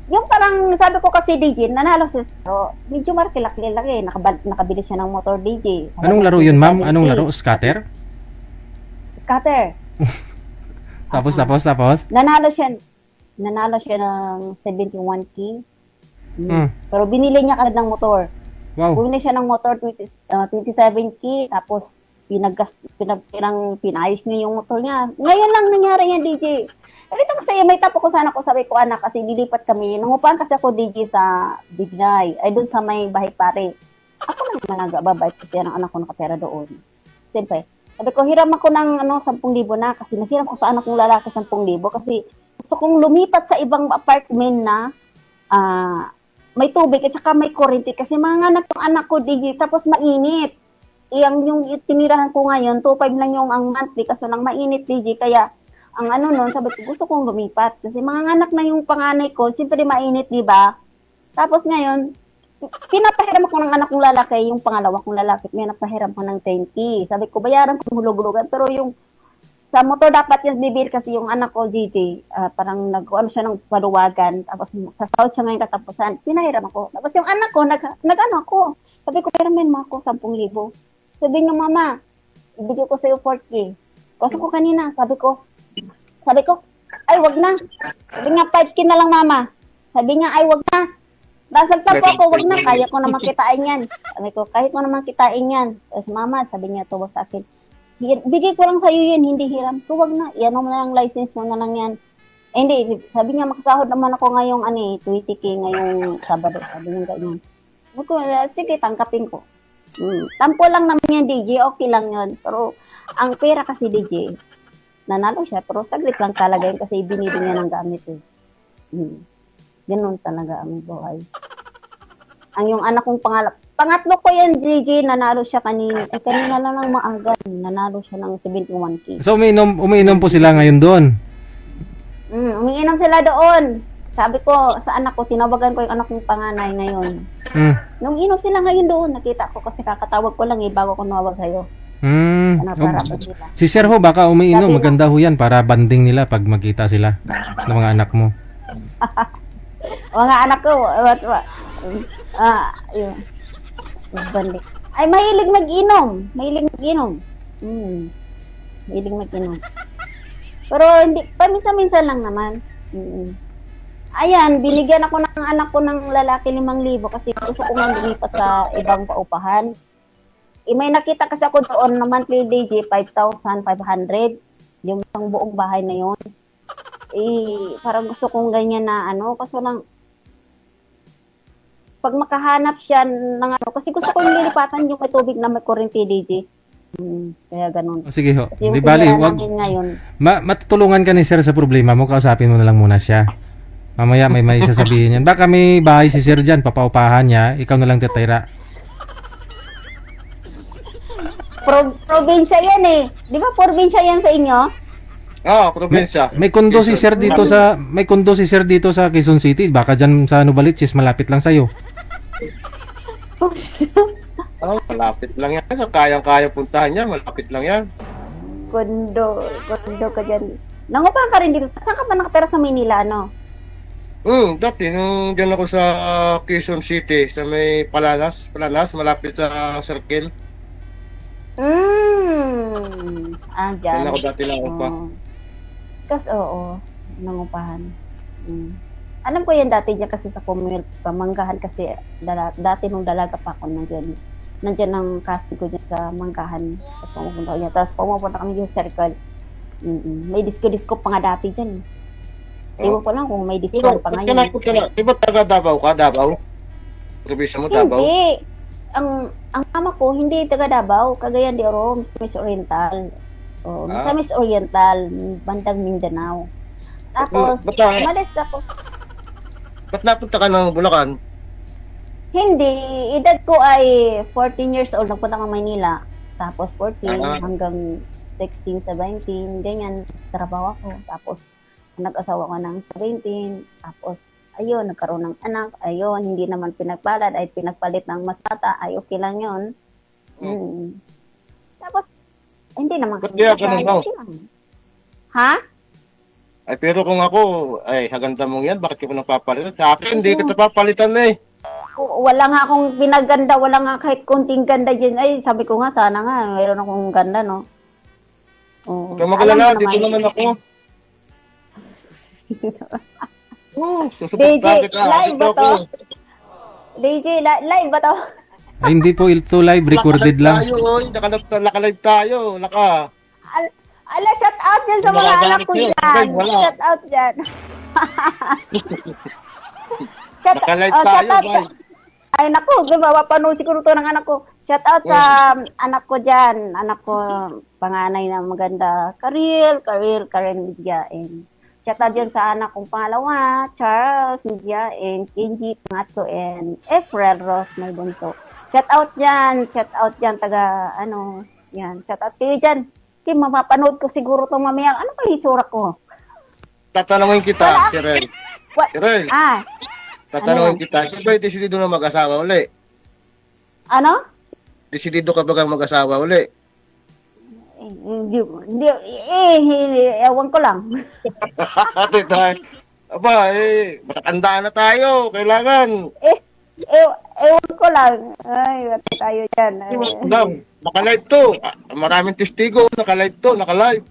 yung parang sabi ko kasi DJ, nanalo siya. So, medyo markilaki-laki. Nakabili siya ng motor DJ. Anong laro yun, ma'am? Anong laro? Scatter? Scatter. Tapos? Nanalo siya ng 71K. Pero binili niya agad ng motor. Wow. Bumili siya ng motor 27K. Tapos pinayos niya yung motor niya. Ngayon lang nangyari yan, DJ. Dito kasi may tapo ko sana ko sabi ko anak kasi lilipat kami. Nangupahan kasi ako DJ sa Bignay. Ay doon sa may bahay pare. Ako lang nag-ababay kasi ang anak ko nakapera doon. Siyempre, sabi ko hiram ako ng 10,000 na kasi naghiram ko sa anak kong lalaki 10,000 kasi gusto kong lumipat sa ibang apartment na may tubig at saka may kuryente kasi mga anak ng anak ko DJ tapos mainit. Yung tinirahan ko ngayon 2,500 lang yung ang monthly kasi lang mainit DJ kaya ang sabi ko, gusto kong lumipat. Kasi mga anak na yung panganay ko, siyempre mainit, di ba? Tapos ngayon, pinapahiram ako ng anak kong lalaki, yung pangalawa kong lalaki, pinapahiram ko ng 10K. Sabi ko, bayaran ko hulog-hulugan. Pero yung, sa motor dapat yung bibir kasi yung anak ko, GJ, parang nag-ano siya ng paluwagan. Tapos, sa sahod siya ngayon katapusan, pinahiram ako. Tapos yung anak ko, nag-ano ako. Sabi ko, piramin mo ako 10,000. Sabi niya, mama, ibigay ko sa'yo 4K. Kasi ko kanina, sabi ko, ay wag na. Sabi niya, 5K na lang mama. Sabi niya, ay wag na. Nasagta po ako, wag na. Kaya ko naman kitain yan. Sabi ko, kahit ko naman kitain yan. Tapos mama, sabi niya, tuwag sa akin. Bigay ko lang sa'yo yun, hindi hiram. So wag na, yan mo na lang license mo na lang yan. Hindi, sabi niya, makasahod naman ako ngayong 20K ngayong Sabado. Sabi niya ganyan. Sabi ko, sige, tangkapin ko. Tampo lang naman yan, DJ. Okay lang yun. Pero ang pera kasi, DJ, nanalo siya, pero saglit lang talaga yun kasi binili niya ng gamit eh. Ganun talaga ang buhay. Ang yung anak kong pangatlo ko yan, DJ, nanalo siya kanina. Kanina lang ng maaga, nanalo siya ng 71K. So, umiinom po sila ngayon doon? Umiinom sila doon. Sabi ko, sa anak ko, tinawagan ko yung anak kong panganay ngayon. Nung inom sila ngayon doon, nakita ko kasi kakatawag ko lang bago ko nawag sa'yo. Si Sir ho, baka umiinom. Maganda ho yan para banding nila pag magkita sila ng mga anak mo. Mga anak ko, yun. Banding. Ay, mahilig mag-inom. Mahilig mag-inom. Pero hindi, paminsan-minsan lang naman. Ayan, binigyan ako ng anak ko ng lalaki 5,000 kasi gusto ko nga lumipat sa ibang paupahan. May nakita kasi ako doon na monthly DJ 5,500. Yung buong bahay na yun. parang gusto kong ganyan na ano, kaso lang, pag makahanap siya ng ano, kasi gusto ko yung lilipatan yung may tubig na may kuryente, DJ. Kaya ganun. O, sige ho. Kasi yung Di bali, tinira wag, namin ngayon, matutulungan ka ni sir sa problema mo, kausapin mo na lang muna siya. Mamaya may sasabihin yan. Baka may bahay si sir dyan, papaupahan niya, ikaw na lang titira. probinsya yan eh. Di ba probinsya yan sa inyo? Probinsya. May kondo si sir dito sa Quezon City. Baka dyan sa Novaliches, malapit lang sa'yo. Malapit lang yan. Kayang-kaya puntahan yan. Malapit lang yan. Kondo ka dyan. Nangupahan ka rin dito. Saan ka ba nakatira sa Manila, no? Dati, nung dyan ako sa Quezon City, sa may Palanas, malapit sa Circle. Dyan. Dyan ako dati lang pa. Kasi, oo, nangupahan. Alam ko yan dati niya kasi sa pamanggahan kasi dati nung dalaga pa ako nandiyan ang kasi ko dyan sa manggahan. Tapos pumupunta ko dyan. Tapos pumupunta kami dyan sa Circle. May disco pa nga dati dyan. Ewan ko lang kung may disco pa ngayon. Di ba taga Davao ka? Davao? Probinsya mo, Davao? Hindi. Ang mama ko, hindi taga Davao. Cagayan de Oro, Miss Oriental. Sa Miss Oriental, bandang Mindanao. Tapos, umalis ako. Ba't napunta ka ng Bulacan? Hindi. Edad ko ay 14 years old. Nagpunta ka Maynila. Tapos 14 hanggang 16, 17. Ganyan, trabaho ako. Tapos, nag-asawa ko ng 17. Tapos, ayun, nagkaroon ng anak. Ayun, hindi naman pinagpalad. Ay pinagpalit ng mas bata. Ay okay lang yun. Tapos, hindi naman. Ba't kaya ganun daw? Ha? Ay, pero kung ako, ay, haganda mong yan, bakit ka mo napapalitan? Sa akin, hindi kita papalitan eh. Wala nga akong pinaganda, wala nga kahit konting ganda dyan. Ay, sabi ko nga, sana nga, mayroon akong ganda, no? Huwag kang magalala, dito naman ako. DJ, live ba to? DJ, live ba to? Ay, hindi po ito live, recorded lang. Naka-live tayo, Ala, shout out dyan sa mga anak ko dyan. Shout out dyan. Naka-live tayo, bye. Ay, naku, mapapanood siguro to ng anak ko. Shout out sa anak ko dyan. Anak ko, panganay na maganda. Karil Midyain. Shout out dyan sa anak kong pangalawa, Charles Midyain, Kenji Pangatso, and Efrel Ross may bunso. Shout out dyan, taga, yan. Shout out kayo dyan. Kim, mapapanood ko siguro itong mamaya. Ano ba itsura ko? Tatanungin kita, Tirel. Tirel, tatanungin Ano? kita. Siyempre, desidido na mag-asawa uli. Ano? Desidido ka bagang mag-asawa uli. Hindi, ewan ko lang. Ate, tayo. Aba, matatandaan na tayo. Kailangan. Ewan ko lang. Ay, wati tayo dyan. Naka-live to. Maraming testigo. Naka-live to. Naka-live.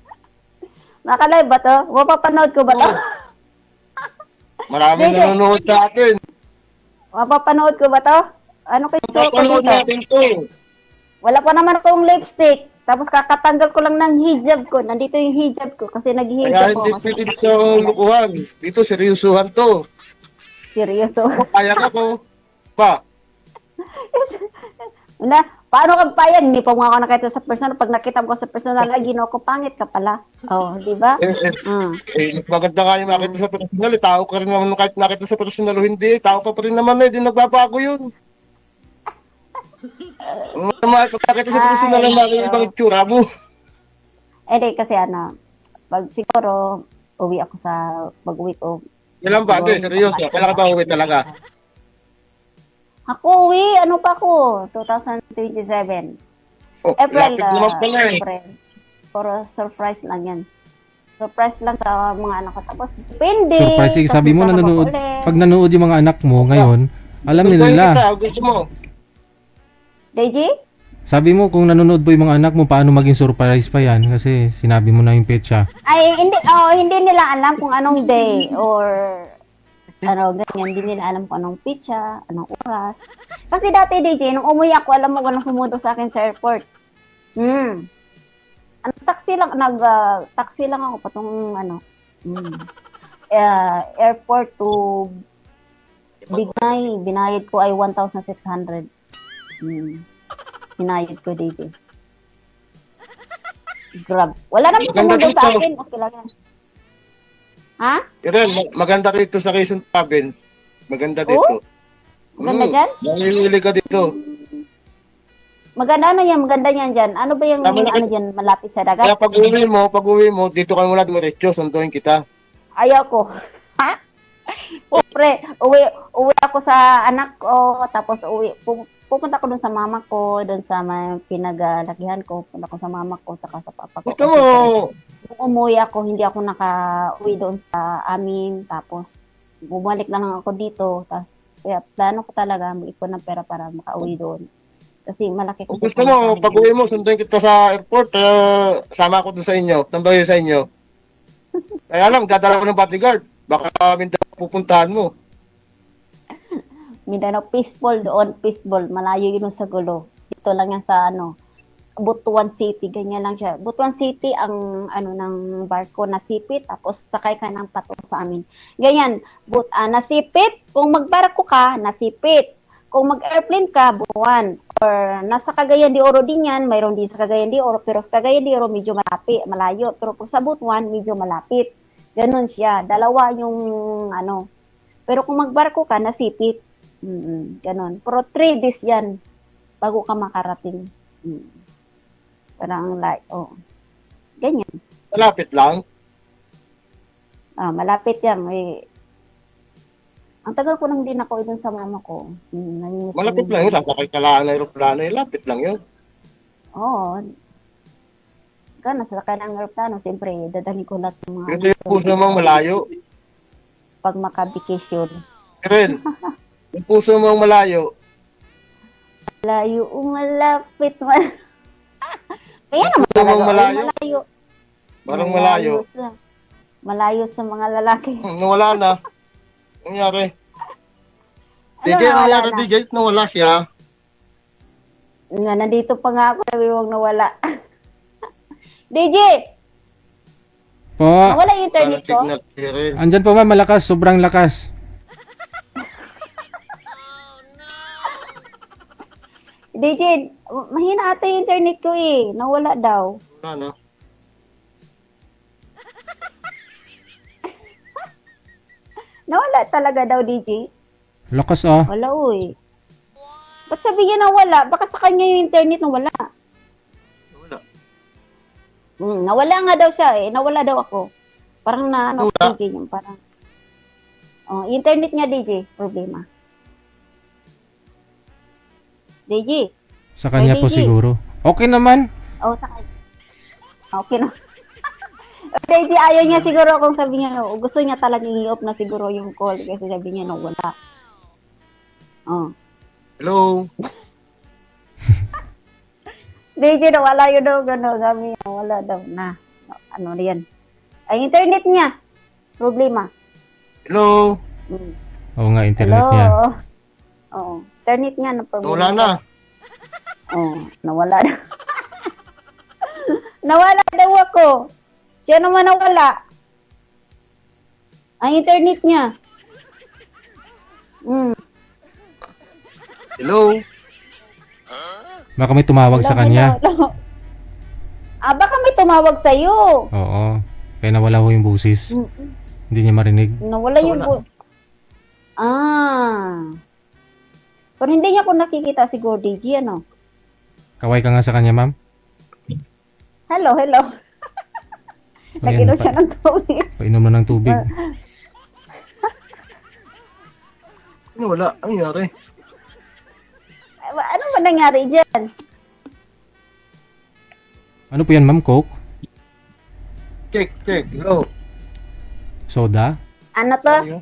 Naka-live ba to? Mapapanood ko ba to? Maraming nanonood sa atin. Mapapanood ko ba to? Ano kayo ko Napanood dito? natin to. Wala pa naman akong lipstick. Tapos kakatanggal ko lang ng hijab ko. Nandito yung hijab ko kasi Kaya nag-hijab hindi ko. pwede dito lukuhan. Dito, seryosuhan to. Seryoso. Kaya ka ko. Pa. Paano kang payag? Hindi pa mo ako nakita sa personal. Pag nakita mo ko sa personal, ginawa ko, pangit ka pala. Di ba? Maganda ka yung nakita sa personal. Tao ka rin naman kahit nakita sa personal o hindi. Tao ka pa rin naman Hindi nagbabago yun. Pag nakita sa personal ang nakita ibang itsura mo. Hindi, kasi pag siguro, pag-uwi ko. Ilan ba? Hindi, seryoso. Kailangan ba uwi talaga? Ako, ano pa ako? 2027. April. Lapit naman pala April. Pero surprise lang yan. Surprise lang sa mga anak ko. Tapos, depende. Surprise, sabi mo nanonood. Pag nanood yung mga anak mo ngayon, alam nila. Gusto mo? Deji? Sabi mo kung nanonood po yung mga anak mo, paano maging surprise pa yan? Kasi sinabi mo na yung petsa. Ay, hindi nila alam kung anong day or ganyan. Hindi nila alam kung anong pitsa, anong oras. Kasi dati, DJ, nung umuwi ako, alam mo ganun sumundo sa akin sa airport. Taxi lang ako patong airport to Binay, binayad ko ay 1,600. Binayad ko, DJ. Grab. Wala naman Maganda sumundo sa dito. akin. Okay lang yan. Ha? Karen, maganda dito sa Quezon Province. Maganda dito. Maganda dyan? Nangilili ka dito. Maganda ano yan? Maganda yan dyan. Ano ba yung Tama na- ano dyan? Malapit sa Kaya dagat? pag uwi mo, dito ka muna dumiretso, sunduin kita. Ayaw ko. Ha? Pre, uwi ako sa anak ko, tapos pupunta ko dun sa mama ko, dun sa may pinaglakihan ko, pupunta ko sa mama ko, saka sa papa ko. Gusto mo, Nung umuwi ako, hindi ako naka-uwi doon sa amin, tapos bumalik na lang ako dito, tapos kaya plano ko talaga mag-ipon ng pera para makauwi doon. Kasi malaki kung ko. gusto mo, pag uwi mo, sunduin kita sa airport, sama ko dun sa inyo, tambayo sa inyo. Kaya alam, dadala ko ng bodyguard. Baka Mindanao pupuntahan mo. Mindanao, peaceful doon, peaceful. Malayo yun sa gulo. Dito lang yan sa Butuan City, ganyan lang siya. Butuan City ang ng barko nasipit, tapos sakay ka ng pato sa amin. Ganyan, nasipit, kung magbarko ka, nasipit. Kung mag-airplane ka, buwan. Or nasa Cagayan de Oro din yan, mayroon din sa Cagayan de Oro, pero sa Cagayan de Oro medyo malayo. Pero kung sa Butuan, medyo malapit. Ganon siya. Dalawa yung Pero kung magbarko ka, nasipit. Ganon. Pero 3 days yan bago ka makarating. Parang ganyan. Malapit lang. Malapit yan. Ang tagal ko nang din ako dun sa mama ko. Malapit lang yun. Sasakay ka lang ng aeroplano. Lapit lang yun. Oo. Nasasakay ng aeroplano, siyempre, dadalhin ko lahat ng mga Pero yung puso mong malayo. pag makabikasyon. Karen, yung puso mong malayo. Malayo, malapit man. Kaya naman Puso mong talaga, malayo? malayo. Parang malayo. Malayo sa mga lalaki. Nawala na. Nangyari. Ano DJ, nawala nangyari na? DJ, nawala siya. Nga, nandito pa nga ako, sabi huwag nawala. DJ! Po, Nawala yung internet ko? Signal, Karen. andyan po ma'am, malakas, sobrang lakas. DJ, mahina ata yung internet ko eh. Nawala daw. Wala na. Nawala talaga daw, DJ. Lakas ah. Wala, uy. Ba't sabi niya nawala? Baka sa kanya yung internet nawala. Wala. Nawala nga daw siya eh. Nawala daw ako. Parang Nawala? DJ yung parang. Internet nga, DJ. Problema. DJ. Sa kanya po DJ. siguro. Okay naman. Sa kanya. Okay na. DJ, ayaw niya siguro kung sabi niya, gusto niya talaga i-off na siguro yung call kasi sabi niya, wala. Hello? DJ, nawala yun daw, gano'n. Sabi niya, wala daw na. Ano yan? Ay, internet niya. Problema. Hello? Oo nga, internet niya. Oo. Internet niya na problema. Nawala na. Nawala na. Nawala daw ako. Siya naman nawala. Ang internet niya. Hello? Baka may tumawag sa kanya. Baka may tumawag sa'yo. Oo. Kaya nawala ho yung busis. Hindi niya marinig. Nawala yung Pero hindi niya ako nakikita siguro, DJ, ano? Kaway ka nga sa kanya, ma'am. Hello. Ayan, Naginom siya ng tubig. Painom na ng tubig. Wala. Ang nangyari? Ano ba nangyari dyan? Ano po yan, ma'am? Coke? Check. Hello? Soda? Ano to? Ayaw.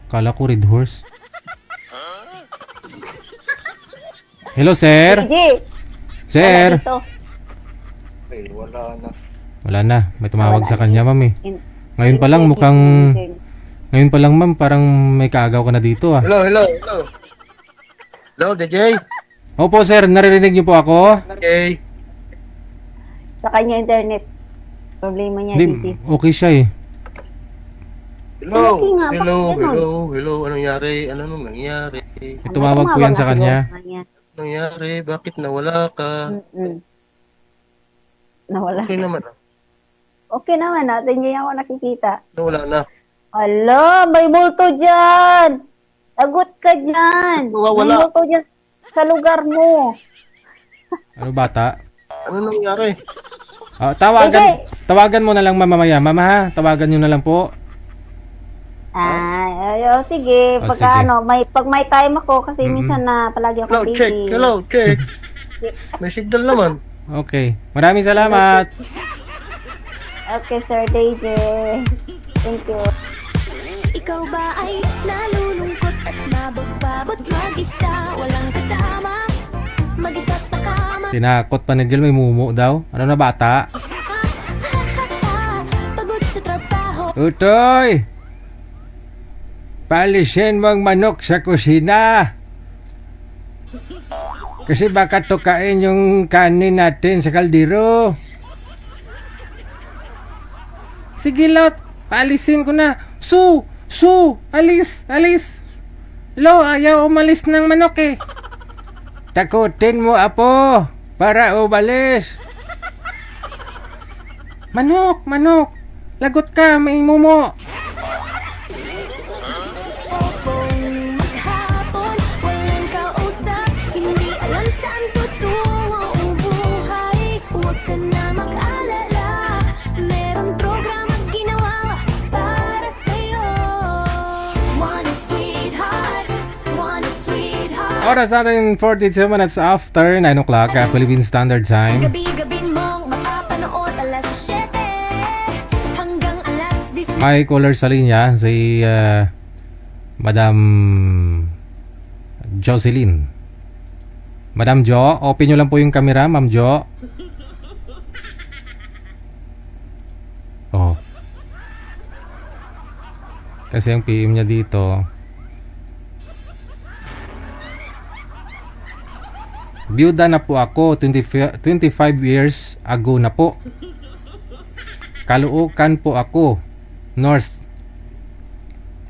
Kala ko Red Horse. Hello, sir? DJ. Sir? Wala dito. Ay, wala na. Wala na. May tumawag Wala sa kanya, ma'am eh. In- Ngayon pa lang mukhang... Ngayon pa lang, ma'am, parang may kaagaw ka na dito ah. Hello? Hello, DJ? Opo, sir. Naririnig niyo po ako? Okay. Sa kanya internet. Problema niya, DJ. Hindi, okay siya eh. Hello, Malaki nga, hello, bakit ganun? hello, hello. Anong nangyari? Ano nung nangyari? Tumawag po yan sa kanya. Anong nangyari? Bakit nawala ka? Nawala. Okay naman. Okay naman, natin niya ako nakikita. Nawala na. Ala, may multo dyan! Tagot ka dyan! Wala. May multo dyan sa lugar mo. Ano bata? Ano nangyari? Tawagan mo na lang mamaya. Mama ha, tawagan nyo na lang po. Sige. Oh, Pagka sige. pag may time ako, kasi minsan na palagi ako Hello, busy. check. Hello, check. May signal naman. Okay. Maraming salamat. Okay, Sir DJ. Thank you. Ikaw ba ay nalulungkot at nabagbabot mag-isa? Walang kasama, mag-isa sa kama. Tinakot pa ni Jill, may mumu daw. Ano na bata? Pagod sa trabaho, Utoy! Paalisin mo ang manok sa kusina. Kasi baka tukain yung kanin natin sa kaldero. Sige, Lot. Paalisin ko na. Su! Alis! Lo, ayaw umalis ng manok eh. Takutin mo, Apo, para umalis. Manok! Lagot ka, may mumo. maghapon, walang kausap, hindi alam saan tutungo ang buhay. Huwag ka na mag-alala, merong programang ginawa para sa'yo. One sweetheart. Oras natin 42 minutes after 9 o'clock, Philippine Standard Time. Gabi-gabi mong mapapanood alas 7 hanggang alas 10. May caller sa linya, si Madam Jocelyn. Madam Jo, open nyo lang po yung camera, Ma'am Jo. Oh. Kasi ang PM niya dito, byuda na po ako, 25 years ago na po. Caloocan po ako, North.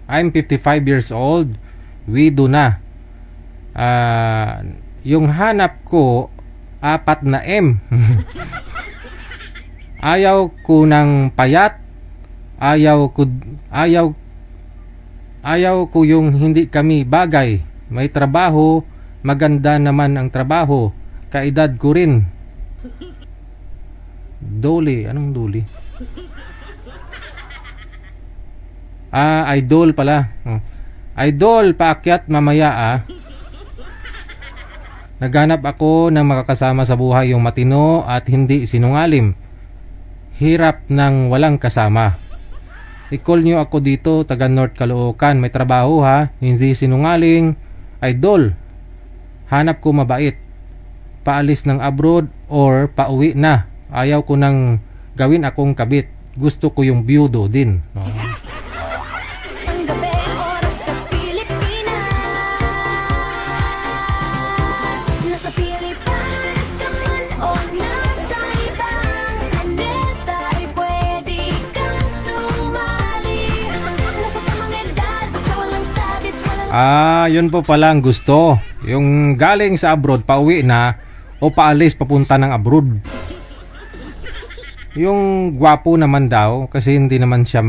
I'm 55 years old, widow na. Yung hanap ko, 4 na M. Ayaw ko ng payat. Ayaw ko yung hindi kami bagay. May trabaho, maganda naman ang trabaho. Kaedad ko rin. Dole, anong dole? Idol pala. Idol, paakyat mamaya Naghanap ako ng makakasama sa buhay yung matino at hindi sinungalim. Hirap ng walang kasama. I-call nyo ako dito, taga North Caloocan. May trabaho ha, hindi sinungaling. Idol, hanap ko mabait. Paalis ng abroad or pauwi na. Ayaw ko nang gawin akong kabit. Gusto ko yung byudo din. Ang gabi, oras sa Pilipinas. Nasa Pilipinas ka man o nasa ibang planeta, ay pwede kang sumali. Nasa tamang edad, basta walang sabit, walang Yun po pala ang gusto. Yung galing sa abroad, pauwi na o paalis papunta ng abroad. Yung gwapo naman daw kasi hindi naman siya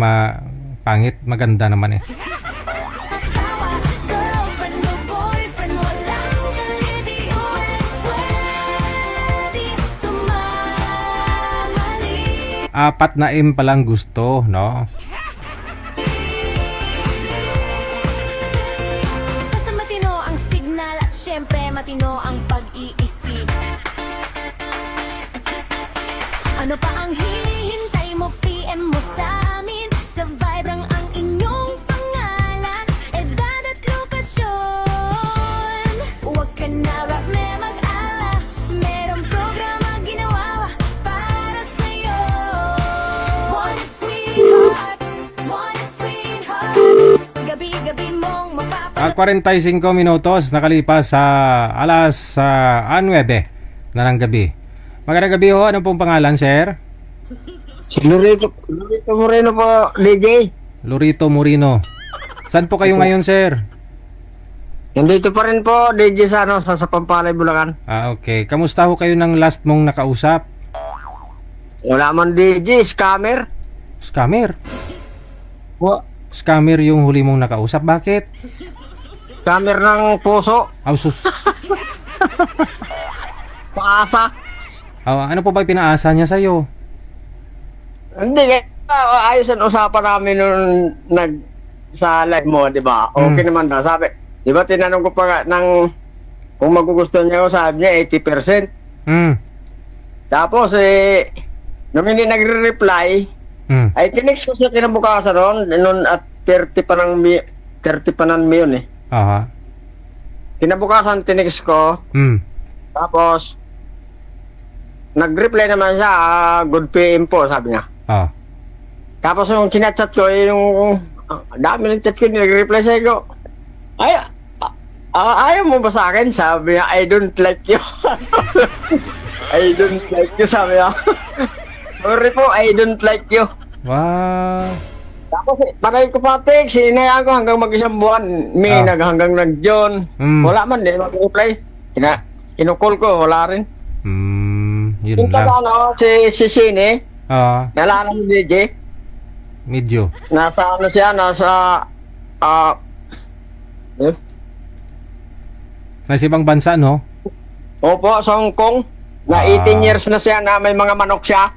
pangit, maganda naman eh. asawa, girlfriend o boyfriend, walang kalitiwan, pwede sumali. 4 na M palang gusto, no? Basta matino ang signal at syempre matino ang pag-iisip. Ano pa ang hinihintay mo? PM mo sa amin. Sa Vibrang ang inyong pangalan, edad at lokasyon. Huwag ka na mag-alala, merong programa ginawa para sa'yo. One sweetheart, gabi-gabi mong mapapanood. 45 minutos nakalipas sa alas 9 na ng gabi. Magandang gabi ho, ano pong pangalan, sir? Si Lorito Moreno po, DJ. Lorito Moreno. Saan po kayo ngayon, sir? Nandito pa rin po, DJ sa sa Pampalay, Bulacan. Ah, okay. Kamusta ho kayo ng last mong nakausap? Wala man DJ, scammer. Scammer? Wa, Scammer yung huli mong nakausap. Bakit? scammer ng puso. Ausus. Paasa. Ano po ba yung pinaasa niya sa'yo? Hindi, ayos ang usapan namin nung sa live mo, di ba? Okay naman daw. Sabi, di ba tinanong ko pa nga kung magugustuhan niya ako, sabi niya 80%. Tapos nung hindi nagre-reply, ay tinext ko siya kinabukasan noon at 30 pa ng yun eh. Aha. Kinabukasan tinext ko, tapos nag-reply naman siya, good PM po, sabi niya. Tapos yung chinat-chat ko, yung dami ng chat ko, nag-reply siya ko, ayaw mo ba sa akin? Sabi niya, I don't like you. I don't like you, sabi niya. Sorry po, I don't like you. Wow. Tapos panay ko pa text, inayaan ko hanggang mag-isang buwan. Hanggang nag-John. Wala man din mag-reply. Kinukol ko, wala rin. Yun Yung lang. si Sine, Ah, nalala mo DJ, medyo. nasa siya, nasa Nasa ibang bansa, no? opo, sa Hong Kong. Na 18 years na siya na may mga manok siya.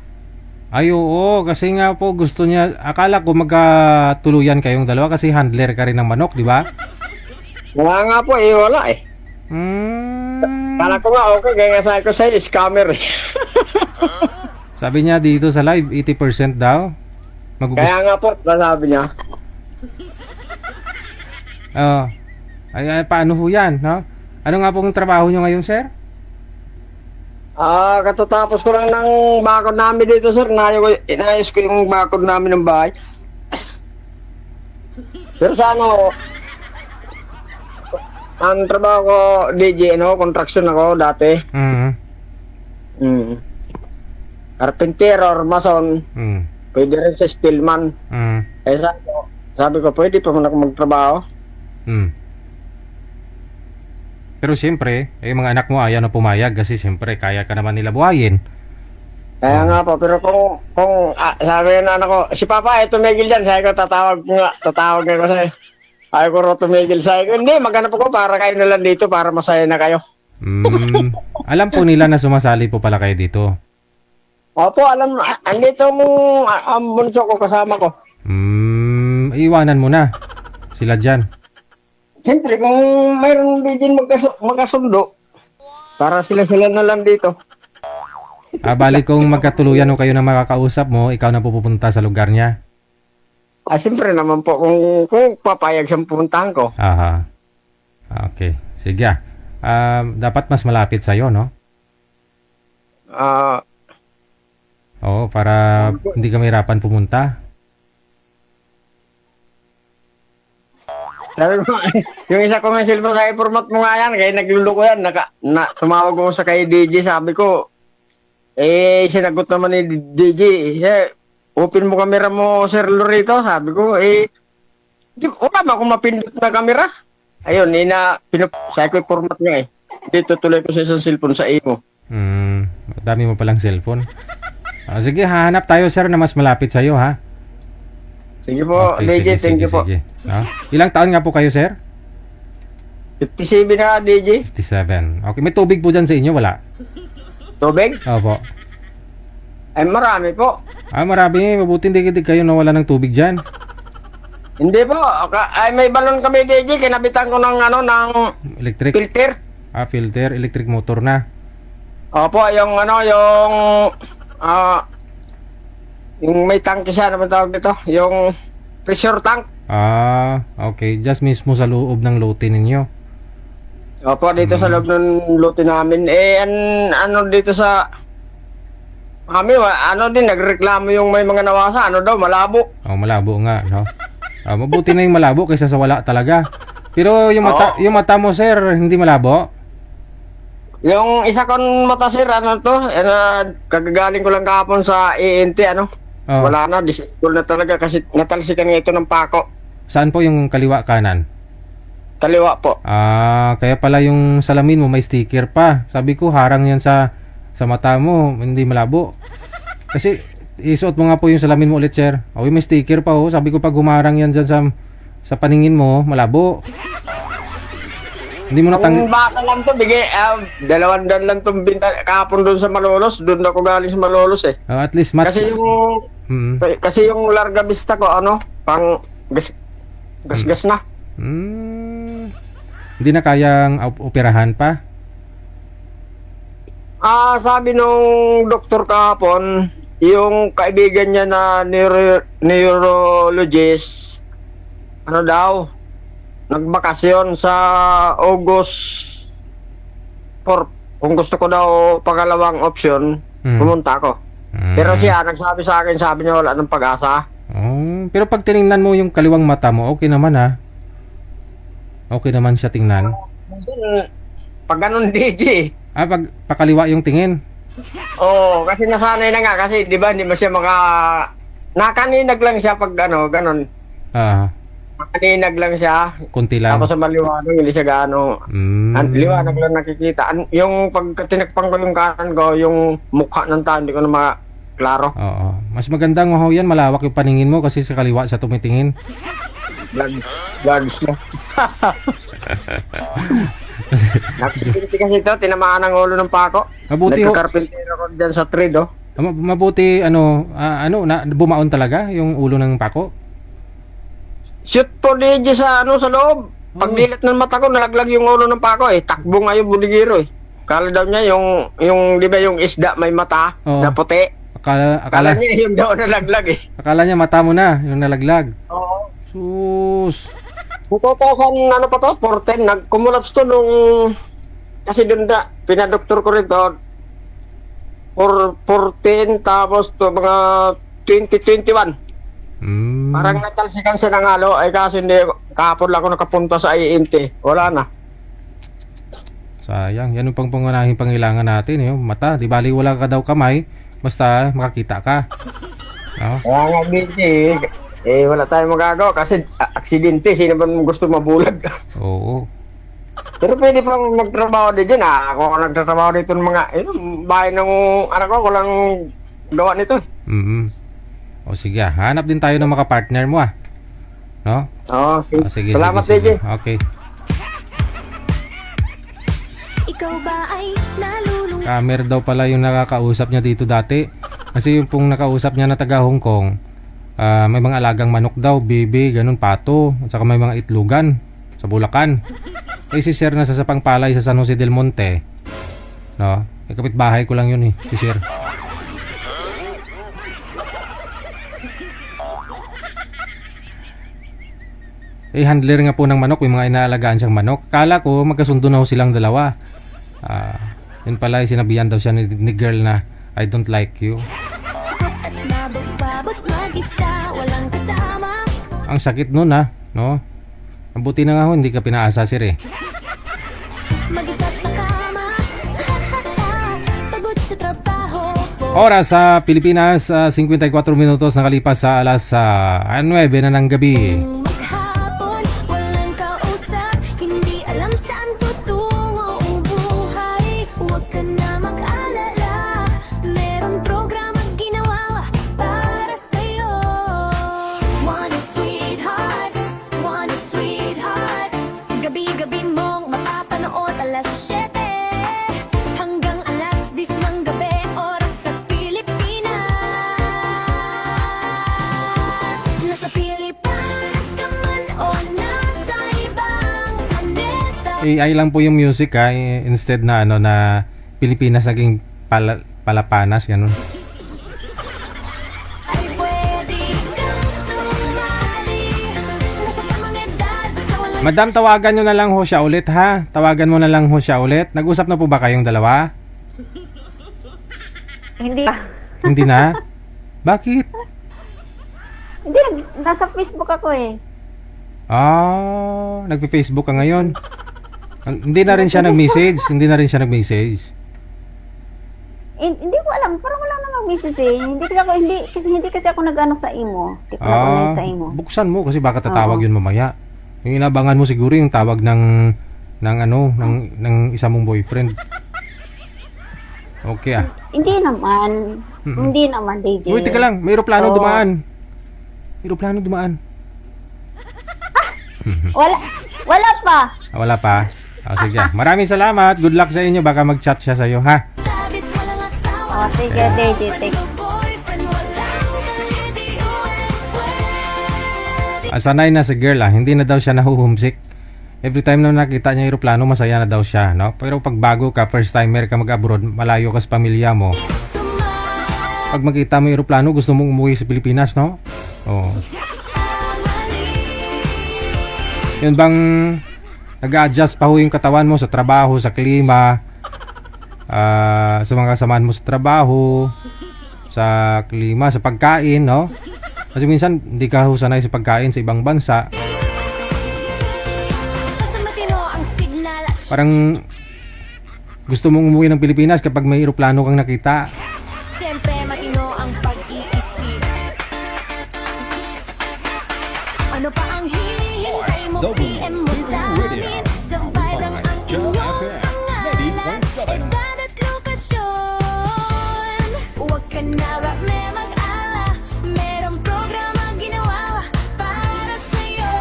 Ay, oo. Kasi nga po, gusto niya, akala ko magkatuluyan kayong dalawa kasi handler ka rin ng manok, di ba? Wala nga po, wala eh. Kala ko nga, okay, kaya nga sabi ko sa'yo, scammer eh. Sabi niya dito sa live, 80% daw. Kaya nga po, sabi niya. Ay, paano ho yan, no? Ano nga pong trabaho nyo ngayon, sir? Katatapos ko lang ng bakod namin dito, sir. Inayos ko yung bakod namin ng bahay. Pero sa ang trabaho ko, DJ, construction ako dati. Carpenter or mason. Pwede rin sa steelman. Sabi ko, pwede pa man ako magtrabaho. Pero siyempre, yung mga anak mo ayaw na pumayag kasi siyempre kaya ka naman nila buhayin. Kaya nga po, pero kung sabi ng anak ko, si Papa, tumigil dyan. Sabi ko, tatawag nga ko sa'yo. Sabi ko, tumigil. Sabi ko, hindi, maghanap ako para kayo na lang dito para masaya na kayo. Alam po nila na sumasali po pala kayo dito. Opo, alam, andito ang bunso ko, kasama ko. Iwanan mo na sila dyan. Siyempre, kung mayroon din magkasundo, para sila na lang dito. Balik kung magkatuluyan o kayo na makakausap mo, ikaw na pupunta sa lugar niya. Siyempre naman po, kung papayag siyang pupuntahan ko. Aha. Okay. Sige. Dapat mas malapit sa'yo, no? Oo, para hindi ka mahirapan pumunta. Sabi ko, yung isa ko may silver sa format mo nga yan, kaya nagluloko yan. Tumawag ko sa kay DJ, sabi ko, sinagot naman ni DJ, open mo camera mo, Sir Lorito, sabi ko, wala ba akong mapindot na camera? Ayun, sabi ko yung format niya dito tuloy ko sa isang cellphone sa imo. Dami mo palang cellphone. Sige, hahanap tayo, sir, na mas malapit sa'yo, ha? Sige po, Okay, DJ, thank you po. Sige. Ilang taon nga po kayo, sir? 57 na, DJ. 57. Okay, may tubig po dyan sa inyo, wala? Tubig? Opo. Ay, marami po. Marami. Mabuti hindi kayo nawala ng tubig dyan. Hindi po. Ay, may balon kami, DJ. Kinabitan ko ng Electric? filter. Filter. Electric motor na. Opo, yung may tank siya, ano ba tawag dito? Yung pressure tank. Okay. Just mismo sa loob ng lote ninyo. Opo, dito sa loob ng lote namin. Dito sa kami, nagreklamo yung may mga nawasa. Malabo. Malabo nga, no? Mabuti na yung malabo kaysa sa wala talaga. Pero yung mata mo, sir, hindi malabo? Yung isa kong mata, sir, kagagaling ko lang kahapon sa ENT, Oh. Wala na, disable na talaga kasi natalsikan nga ito ng pako. Saan po yung kaliwa kanan? Kaliwa po. Kaya pala yung salamin mo may sticker pa. Sabi ko, harang yan sa mata mo, hindi malabo. Kasi, isuot mo nga po yung salamin mo ulit, sir. May sticker pa, oh. Sabi ko, pag humarang yan dyan sa paningin mo, malabo. Hindi mo Kung baka lang to, bigay, 200 lang itong binta. Kahapon doon sa Malolos, doon ako galing sa Malolos eh. at least match. Kasi yung Larga Vista ko, pang gas na. Hindi na kayang operahan pa. Sabi nung doktor kahapon, yung kaibigan niya na neurologist, daw, nagbakasyon sa August 4. Kung gusto ko daw pangalawang option, pumunta ako. Pero siya, nagsabi sa akin, sabi niya wala ng pag-asa. Pero pag tiningnan mo yung kaliwang mata mo, okay naman ha. Okay naman siya tingnan. Pag ganun, DJ. Pag pakaliwa yung tingin. Oo, kasi nasanay na nga. Kasi di ba, hindi mo siya nakaninag lang siya pag ganun. Nakaninag lang siya. Kunti lang. Tapos sa maliwanag, hindi siya gaano. Liwanag lang nakikita. Yung pag tinakpang ko yung kanan ko, yung mukha ng tao, hindi ko na maklaro. Oo. Mas magandang yan, malawak yung paningin mo kasi sa kaliwa siya tumitingin. Vlogs mo. Nakasipinti kasi ito, tinamaan ang ulo ng pako. Mabuti nagkakarpintero ko dyan sa trade, Mabuti, bumaon talaga yung ulo ng pako? Shoot po DJ sa loob. Pagdilat ng mata ko, nalaglag yung ulo ng pako Takbo nga yung buligiro Kala daw niya yung di ba yung isda may mata na puti. Akala niya yung daw nalaglag Akala niya mata mo na, yung nalaglag. Oo. Sus. 2000 pa to, 410, nag-cumulaps to nung kasi doon pinadoktor ko rin to 410 tapos to mga 2021. Parang natalsikan siya ng halo kasi hindi kahapon lang ako nakapunta sa INT. Wala na. Sayang, yan yung pangunahing pangailangan natin yung mata. Di bali wala ka daw kamay, basta makakita ka. Kaya nga busy wala tayong magagawa kasi aksidente, sino ba gusto mabulag? Oo. Pero pwede pang magtrabaho din dyan Ako nagtatrabaho dito ng mga bahay ng anak ko, walang gawa nito O sige, hanap din tayo ng mga partner mo no? Oo, sige. Salamat sige. DJ. Okay. Ikaw ba ay nalulung? Scammer daw pala yung nakakausap niya dito dati. Kasi yung pong nakausap niya na taga Hong Kong, may mga alagang manok daw, bebe, ganun, pato, at saka may mga itlugan sa Bulacan. Si Sir nasa sa Pangpalay sa San Jose del Monte, no? Kapitbahay ko lang yun si Sir. Handler nga po ng manok, may mga inaalagaan siyang manok. Kala ko magkasundo na ho silang dalawa. Yun pala, sinabihan daw siya ni girl na I don't like you. At mabot mag-isa, walang kasama. Ang sakit nun no? Mabuti na nga ho, hindi ka pinaasa, Sir Mag-isa sa kama. Pagod sa trabaho. Oras sa Pilipinas, 54 minutos nakalipas sa alas 9 na ng gabi. Maghapon, walang kausap. Hindi alam saan tutungo ang buhay. Huwag ka na mag-alala. Merong programa ginawa para sa'yo. One sweetheart, gabi-gabi mong mapapanood alas 7 hanggang alas 10 ng gabi, oras sa Pilipinas. Nasa Pilipinas ka man o nasa ibang planeta. AI lang po yung music instead na na Pilipinas naging palapanas, ganun. Ay pwede kang sumali. Nasa tamang edad, basta walang Madam, tawagan nyo na lang ho siya ulit ha. Tawagan mo na lang ho siya ulit. Nag-usap na po ba kayong dalawa? Hindi pa. Hindi na? Bakit? Hindi, nasa Facebook ako Nagpe-Facebook ka ngayon. Hindi na rin siya nag-message. Hindi ko alam, parang wala na nga misis eh. Hindi kasi ako nag-ano sa imo. Hindi ko nag-online sa imo. Buksan mo kasi baka tatawag Oo. yun mamaya. Yung inabangan mo siguro yung tawag ng isa mong boyfriend. Okay ah. Hindi naman. Hindi naman, DJ. Uy, teka lang, may eroplano Oo. dumaan. May eroplano dumaan. Wala pa. Wala pa. Sige. Maraming salamat. Good luck sa inyo. Baka mag-chat siya sa iyo, ha? Sabit walang asawa. Sige, DJ. Take. Boyfriend walang pwede. Sanay na si girl, hindi na daw siya nahuhumsik. Every time na nakita niya yung eroplano, masaya na daw siya, no? Pero pag bago ka, first timer ka mag-abroad, malayo ka sa pamilya mo. Pag makita mo yung eroplano, gusto mong umuwi sa Pilipinas, no? Oo. Yun bang nag-a-adjust pa ho yung katawan mo sa trabaho, sa klima, sa mga kasamahan mo sa trabaho, sa klima, sa pagkain, no? Kasi minsan hindi ka ho sanay sa pagkain sa ibang bansa. Basta matino ang signal at Parang gusto mong umuwi ng Pilipinas kapag may eroplano kang nakita. siyempre matino ang pag-iisip. Ano pa ang hinihintay mo? PM mo sa amin. Sabay lang ang Joel inyong FM, pangalan. 90.7. Edad at lokasyon. Huwag ka na ba may mag-ala? Merong programa ginawa para sa'yo.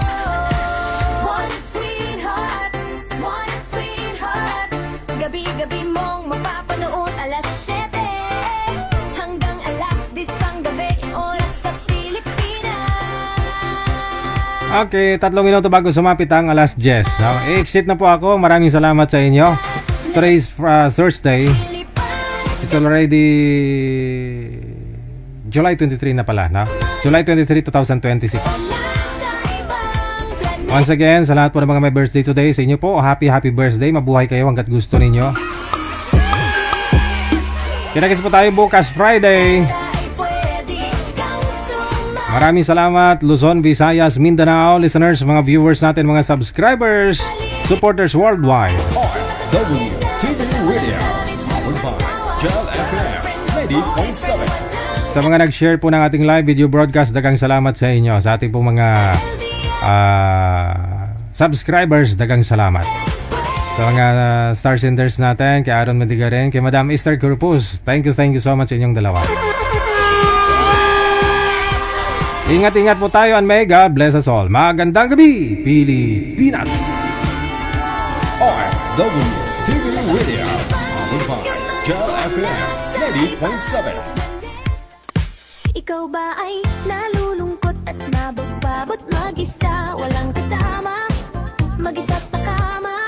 One sweetheart, one sweetheart. Gabi-gabi mong mapapanood alas 7 hanggang alas 10 ang gabi, oras sa Pilipinas. Okay, 3 minuto bago sumapit ang alas 10. So, exit na po ako. Maraming salamat sa inyo. Today is Thursday. It's already July 23 na pala, no? July 23, 2026. Once again, sa lahat po ng mga may birthday today, sa inyo po, happy birthday. Mabuhay kayo hanggat gusto ninyo. Kinakis po tayo bukas Friday. Maraming salamat Luzon, Visayas, Mindanao, listeners, mga viewers natin, mga subscribers, supporters worldwide. RWTV Radio, powered by Joel FM 90.7. Sa mga nag-share po ng ating live video broadcast, dagang salamat sa inyo. Sa ating pong mga subscribers, dagang salamat. Sa mga star senders natin, kay Aaron Mendigarin, kay Madam Esther Corpus, thank you so much sa inyong dalawa. Ingat-ingat po tayo and may God bless us all. Magandang gabi, Pilipinas! RWTV Radio, powered by Joel FM 90.7. Ikaw ba ay nalulungkot at nabagbabot mag-isa? Walang kasama, mag-isa sa kama.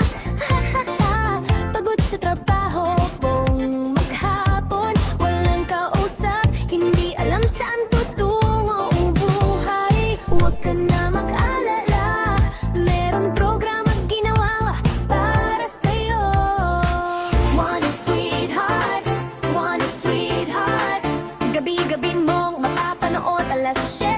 Pagod sa trabaho, buong maghapon. Walang kausap, hindi alam saan tutungo ang buhay. Huwag ka na mag-alala, merong programa ginawa para sa'yo. One sweetheart, one sweetheart. Gabi-gabi mong mapapanood alas 7